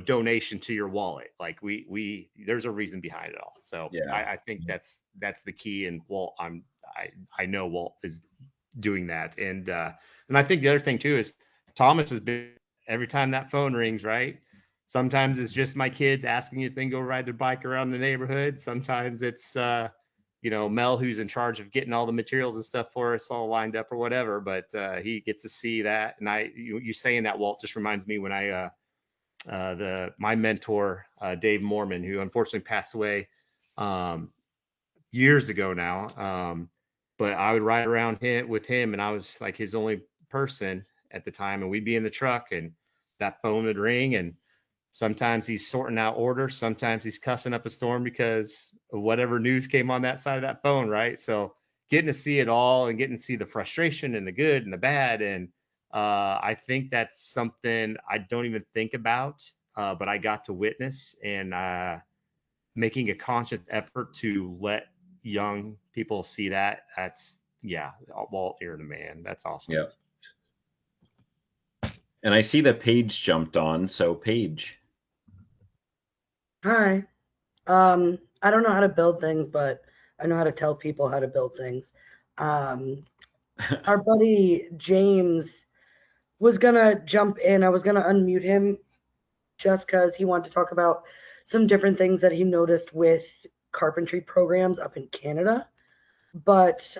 donation to your wallet. Like there's a reason behind it all. So yeah. I think that's the key. And Walt, I know Walt is doing that. And I think the other thing too is Thomas has been, every time that phone rings, right? Sometimes it's just my kids asking if they can go ride their bike around the neighborhood. Sometimes it's, Mel, who's in charge of getting all the materials and stuff for us all lined up or whatever, but he gets to see that. And you saying that, Walt, just reminds me when my mentor, Dave Mormon, who unfortunately passed away years ago now. But I would ride around with him, and I was like his only person at the time. And we'd be in the truck, and that phone would ring, and sometimes he's sorting out orders. Sometimes he's cussing up a storm because of whatever news came on that side of that phone, right? So getting to see it all and getting to see the frustration and the good and the bad. And I think that's something I don't even think about, but I got to witness, and making a conscious effort to let young people see that. That's, Walt, you're the man. That's awesome. Yeah. And I see that Paige jumped on. So Paige. Hi. I don't know how to build things, but I know how to tell people how to build things. Our buddy James was gonna jump in. I was gonna unmute him just because he wanted to talk about some different things that he noticed with carpentry programs up in Canada. But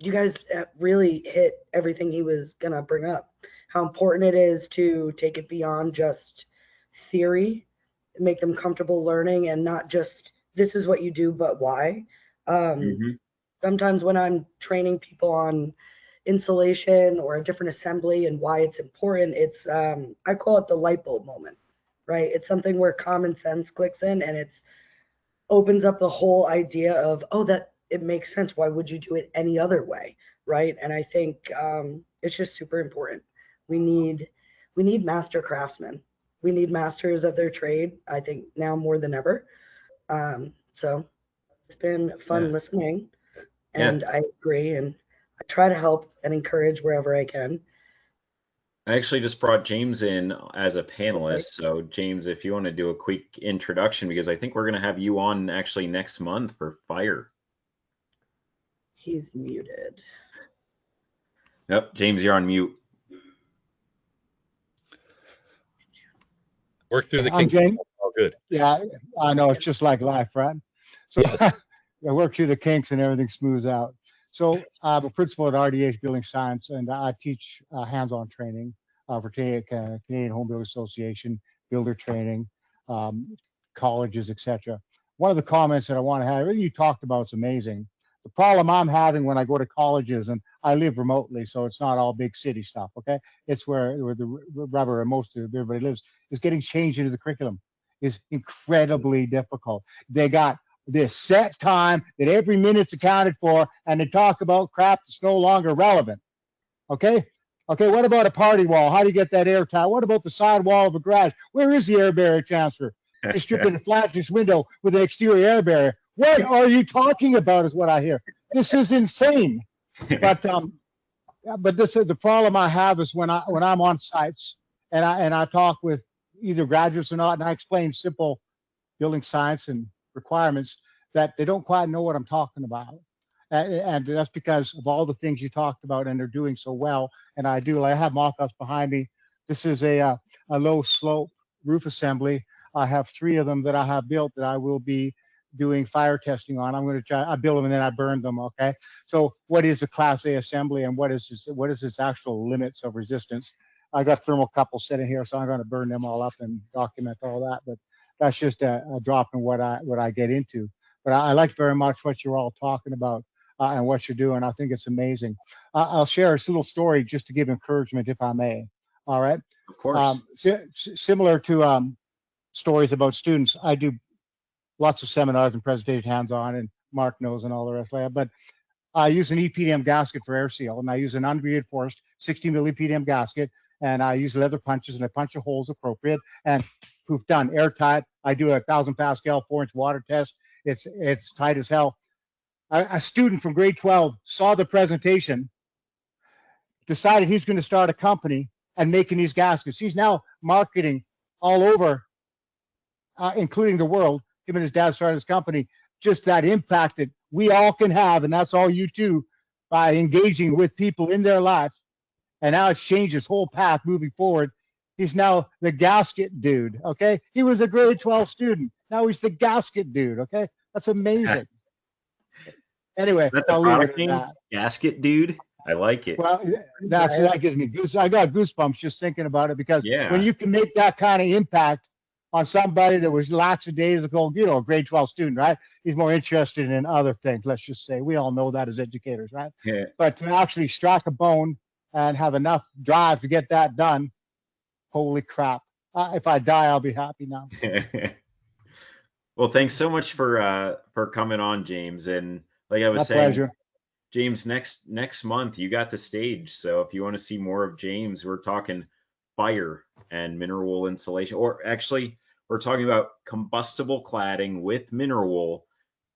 you guys really hit everything he was gonna bring up. How important it is to take it beyond just theory, make them comfortable learning, and not just this is what you do, but why. Sometimes when I'm training people on insulation or a different assembly and why it's important, it's I call it the light bulb moment, right? It's something where common sense clicks in, and it's opens up the whole idea of, oh, that it makes sense. Why would you do it any other way, right? And I think it's just super important. We need master craftsmen. We need masters of their trade, I think, now more than ever. So it's been fun listening, and I agree, and I try to help and encourage wherever I can. I actually just brought James in as a Okay. panelist. So, James, if you want to do a quick introduction, because I think we're going to have you on actually next month for fire. He's muted. Yep, James, you're on mute. Work through the I'm kinks. James. All good. Yeah, I know it's just like life, right? So Yes. I work through the kinks and everything smooths out. So I'm a principal at RDH Building Science, and I teach hands-on training for Canadian Home Builders Association, builder training, um, colleges, etc. One of the comments that I want to have, everything you talked about is amazing. The problem I'm having when I go to colleges, and I live remotely, so it's not all big city stuff, okay? It's where the rubber and most of everybody lives, is getting changed into the curriculum is incredibly difficult. They got this set time that every minute's accounted for, and they talk about crap that's no longer relevant. Okay? Okay, what about a party wall? How do you get that air tight? What about the side wall of a garage? Where is the air barrier transfer? They strip in a flat window with an exterior air barrier. What are you talking about is what I hear. This is insane. But this is the problem I have is when I'm on sites and I talk with either graduates or not, and I explain simple building science and requirements that they don't quite know what I'm talking about. And that's because of all the things you talked about, and they're doing so well. And I have mock-ups behind me. This is a low slope roof assembly. I have 3 of them that I have built that I will be doing fire testing on. I'm going to try, I build them and then I burn them. Okay. So what is a class A assembly, and what is its actual limits of resistance? I got thermocouples sitting here, so I'm going to burn them all up and document all that. But that's just a drop in what I get into. But I like very much what you're all talking about and what you're doing. I think it's amazing. I'll share a little story just to give encouragement, if I may. All right. Of course. Similar to stories about students, I do lots of seminars and presentations hands-on, and Mark knows and all the rest of that. But I use an EPDM gasket for air seal, and I use an unreinforced 60 mil EPDM gasket, and I use leather punches, and I punch the holes appropriate, and poof, done, airtight. I do a 1,000 Pascal 4-inch water test. It's tight as hell. A student from grade 12 saw the presentation, decided he's going to start a company and making these gaskets. He's now marketing all over, including the world. Him and his dad started his company. Just that impact that we all can have, and that's all you do, by engaging with people in their life. And now it's changed his whole path moving forward. He's now the gasket dude. Okay, he was a grade 12 student. Now he's the gasket dude. Okay, that's amazing. Anyway, Is that the I'll leave product it at name? that. Gasket Dude? I like it. Well, that gives me I got goosebumps just thinking about it, because Yeah. when you can make that kind of impact on somebody that was lackadaisical, a grade 12 student, right? He's more interested in other things. Let's just say we all know that as educators, right? Yeah. But to actually strike a bone and have enough drive to get that done, holy crap! If I die, I'll be happy now. Well, thanks so much for coming on, James. And like I was My saying, pleasure. James, next month you got the stage. So if you want to see more of James, we're talking fire and mineral wool insulation, or actually we're talking about combustible cladding with mineral wool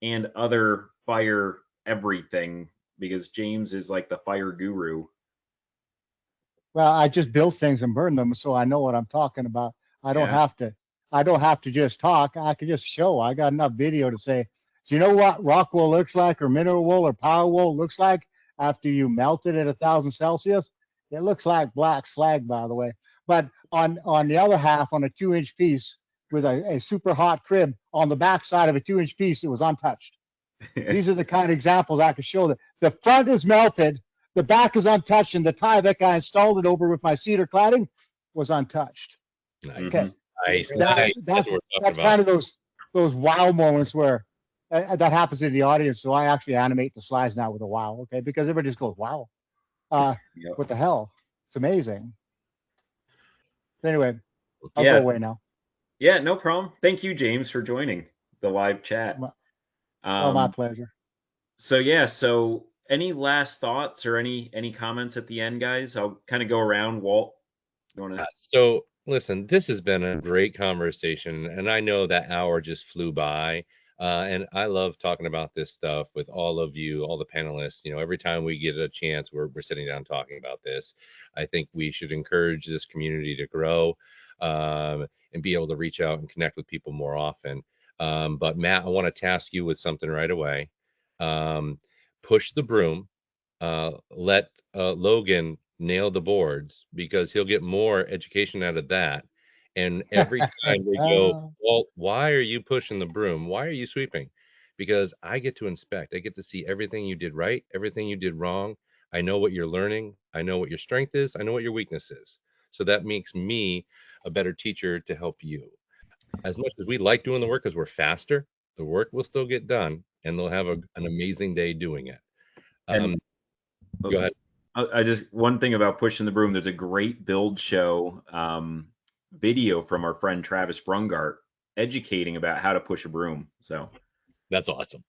and other fire everything, because James is like the fire guru. Well, I just build things and burn them, so I know what I'm talking about. I don't Yeah. have to. I don't have to just talk. I can just show. I got enough video to say, do you know what rock wool looks like, or mineral wool, or power wool looks like after you melt it at 1,000 Celsius? It looks like black slag, by the way. But on the other half, on a 2-inch piece with a super hot crib on the back side of a 2-inch piece, it was untouched. These are the kind of examples I could show. That the front is melted, the back is untouched, and the tie that I installed it over with my cedar cladding was untouched. Nice. Okay. Nice. That's what we're that's talking kind about. of those wow moments where that happens in the audience. So I actually animate the slides now with a wow, okay? Because everybody just goes, wow. Yep. What the hell? It's amazing. But anyway, I'll Yeah. go away now. Yeah, no problem. Thank you, James, for joining the live chat. Well, my pleasure. So yeah, so any last thoughts or any comments at the end, guys? I'll kind of go around. Walt, you want to? So listen, this has been a great conversation, and I know that hour just flew by. And I love talking about this stuff with all of you, all the panelists. Every time we get a chance, we're sitting down talking about this. I think we should encourage this community to grow, and be able to reach out and connect with people more often. But Matt, I want to task you with something right away. Um, Push the broom. Let Logan nail the boards, because he'll get more education out of that. And every time they go, well, why are you pushing the broom? Why are you sweeping? Because I get to inspect. I get to see everything you did right, everything you did wrong. I know what you're learning. I know what your strength is. I know what your weakness is. So that makes me a better teacher to help you. As much as we like doing the work because we're faster, the work will still get done, and they'll have an amazing day doing it. And Go ahead. I just, one thing about pushing the broom, there's a great build show video from our friend Travis Brungart educating about how to push a broom. So That's awesome.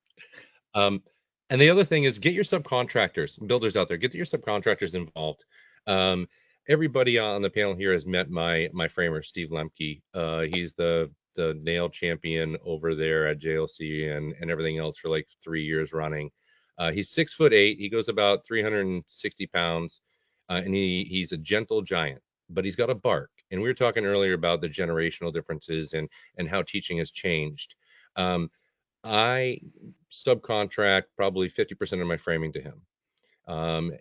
And the other thing is, get your subcontractors, builders out there, get your subcontractors involved. Everybody on the panel here has met my framer, Steve Lemke. He's the nail champion over there at JLC and everything else for like 3 years running. He's 6'8". He goes about 360 pounds, and he's a gentle giant, but he's got a bark. And we were talking earlier about the generational differences and how teaching has changed. I subcontract probably 50% of my framing to him.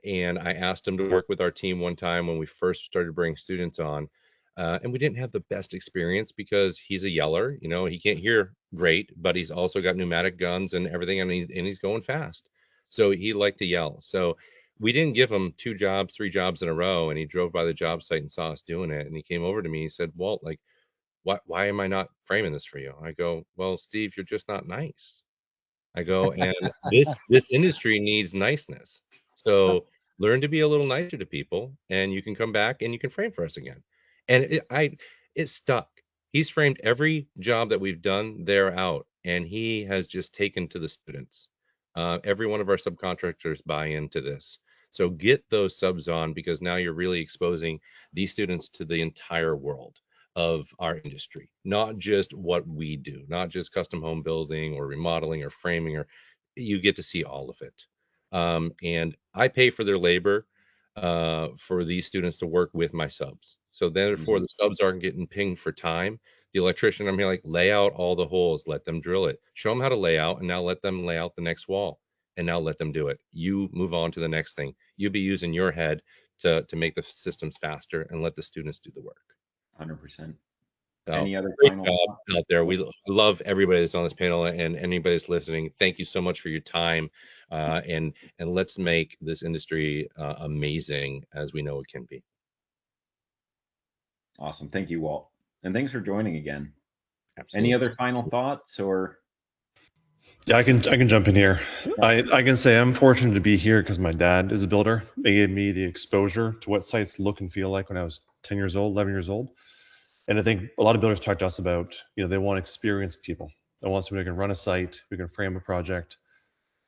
And I asked him to work with our team one time when we first started bringing students on. And we didn't have the best experience because he's a yeller. He can't hear great, but he's also got pneumatic guns and everything, and he's going fast. So he liked to yell. So we didn't give him 2 jobs, 3 jobs in a row. And he drove by the job site and saw us doing it. And he came over to me. He said, Walt, like, why am I not framing this for you? I go, well, Steve, you're just not nice. I go, and this industry needs niceness. So learn to be a little nicer to people, and you can come back and you can frame for us again. And it stuck. He's framed every job that we've done there out, and he has just taken to the students. Every one of our subcontractors buy into this. So get those subs on, because now you're really exposing these students to the entire world of our industry, not just what we do, not just custom home building or remodeling or framing, or you get to see all of it. And I pay for their labor for these students to work with my subs. So therefore, the subs aren't getting pinged for time. The electrician, I'm here like, lay out all the holes, let them drill it, show them how to lay out, and now let them lay out the next wall, and now let them do it. You move on to the next thing. You'll be using your head to make the systems faster, and let the students do the work. 100%. So, Any other great final job thoughts? out there. We love everybody that's on this panel and anybody that's listening. Thank you so much for your time, and let's make this industry amazing as we know it can be. Awesome. Thank you, Walt. And thanks for joining again. Absolutely. Any other final thoughts or? Yeah, I can jump in here. I can say I'm fortunate to be here because my dad is a builder. They gave me the exposure to what sites look and feel like when I was 10 years old, 11 years old. And I think a lot of builders talk to us about, they want experienced people. They want somebody who can run a site, who can frame a project.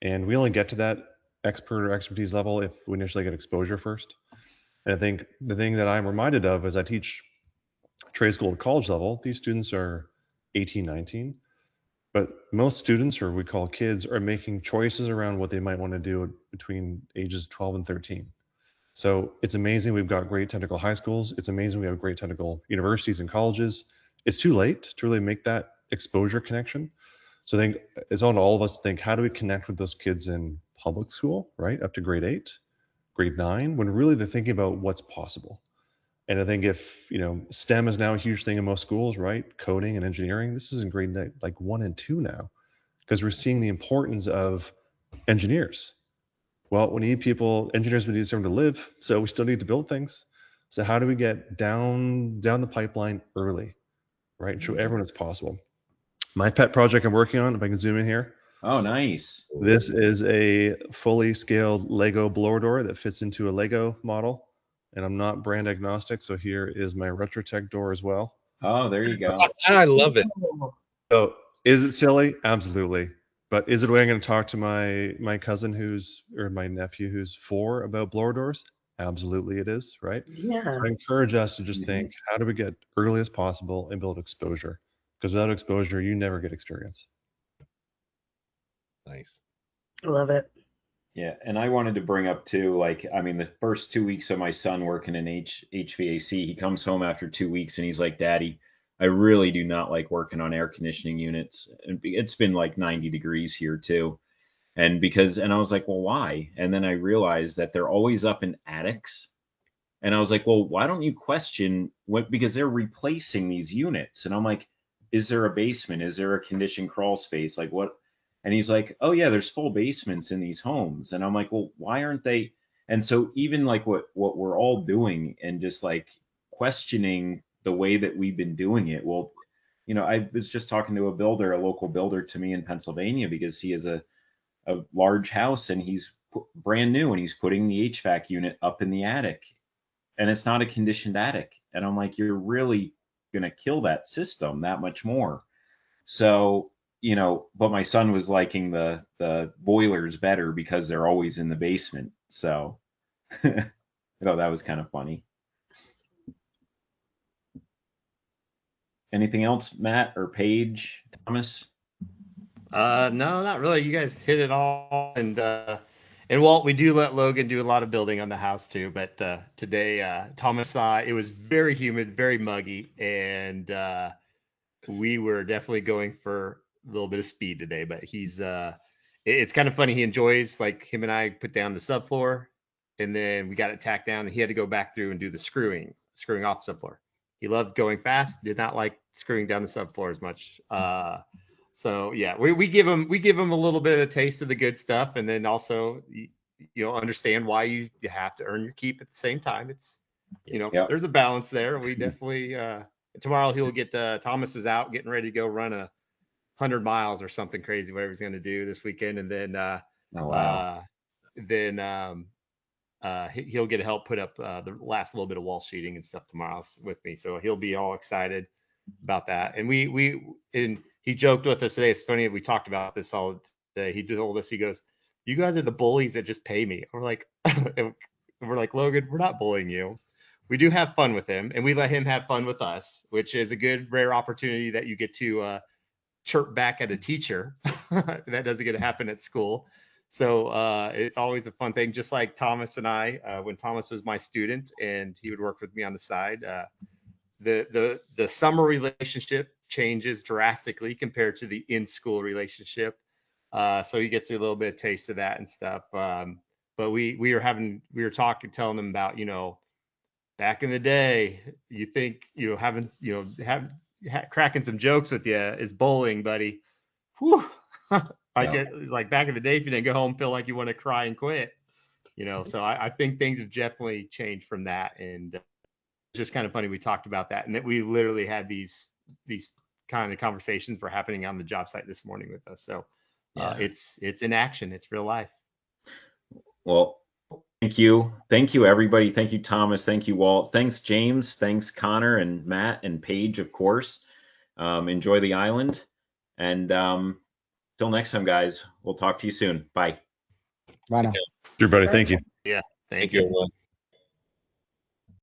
And we only get to that expert or expertise level if we initially get exposure first. And I think the thing that I'm reminded of as I teach trade school at college level, these students are 18, 19. But most students, or we call kids, are making choices around what they might want to do between ages 12 and 13. So it's amazing we've got great technical high schools. It's amazing we have great technical universities and colleges. It's too late to really make that exposure connection. So I think it's on all of us to think, how do we connect with those kids in public school, right? Up to grade 8, grade 9, when really they're thinking about what's possible. And I think if, STEM is now a huge thing in most schools, right? Coding and engineering, this is in grade like 1 and 2 now, because we're seeing the importance of engineers. Well, we need people, engineers, we need somewhere to live, so we still need to build things. So how do we get down the pipeline early, right? Show everyone it's possible. My pet project I'm working on, if I can zoom in here. Oh, nice. This is a fully scaled Lego blower door that fits into a Lego model. And I'm not brand agnostic, so here is my RetroTech door as well. Oh, there you go. I love it. So is it silly? Absolutely. But is it a way I'm going to talk to my cousin or my nephew who's 4 about blower doors? Absolutely it is, right? Yeah. So I encourage us to just think, how do we get early as possible and build exposure? Because without exposure, you never get experience. Nice. Love it. Yeah, and I wanted to bring up too, like, I mean, the first 2 weeks of my son working in HVAC, he comes home after 2 weeks and he's like, "Daddy, I really do not like working on air conditioning units." And it's been like 90 degrees here too. And I was like, "Well, why?" And then I realized that they're always up in attics. And I was like, "Well, why don't you question what, because they're replacing these units." And I'm like, "Is there a basement? Is there a conditioned crawl space? Like what?" And he's like, "Oh yeah, there's full basements in these homes." And I'm like, "Well, why aren't they?" And so even like what we're all doing and just like questioning the way that we've been doing it. Well, I was just talking to a local builder to me in Pennsylvania, because he has a large house and he's brand new and he's putting the HVAC unit up in the attic, and it's not a conditioned attic. And I'm like, "You're really going to kill that system that much more." So, but my son was liking the boilers better because they're always in the basement. So I thought that was kind of funny. Anything else, Matt or Paige, Thomas? No, not really. You guys hit it all. And Walt, we do let Logan do a lot of building on the house too. But today, Thomas saw it was very humid, very muggy, and we were definitely going for a little bit of speed today. But it's kind of funny. He enjoys, like, him and I put down the subfloor, and then we got it tacked down, and he had to go back through and do the screwing off subfloor. He loved going fast, did not like screwing down the subfloor as much. So yeah, we give him a little bit of a taste of the good stuff, and then also understand why you have to earn your keep at the same time. It's Yeah. there's a balance there. We definitely tomorrow he'll get Thomas is out getting ready to go run 100 miles or something crazy, whatever he's going to do this weekend, and then Oh, wow. he'll get to help put up the last little bit of wall sheeting and stuff tomorrow with me, so he'll be all excited about that. And he joked with us today. It's funny, we talked about this all day. He told us, he goes, "You guys are the bullies that just pay me." We're like, "Logan, we're not bullying you. We do have fun with him, and we let him have fun with us, which is a good rare opportunity that you get to chirp back at a teacher. That doesn't get to happen at school." So it's always a fun thing. Just like Thomas and I, when Thomas was my student and he would work with me on the side, the summer relationship changes drastically compared to the in-school relationship. So he gets a little bit of taste of that and stuff. But we were telling him about, back in the day, you think, cracking some jokes with you is bullying, buddy. Whew. It's like back in the day, if you didn't go home, feel like you want to cry and quit, so I think things have definitely changed from that. And it's just kind of funny. We talked about that, and that we literally had these kind of conversations were happening on the job site this morning with us. So it's in action. It's real life. Well, thank you everybody. Thank you, Thomas. Thank you, Walt. Thanks, James. Thanks, Connor and Matt and Paige, of course. Enjoy the island, and till next time, guys. We'll talk to you soon. Bye. Bye now. Everybody, thank you. Yeah. Thank you, everyone.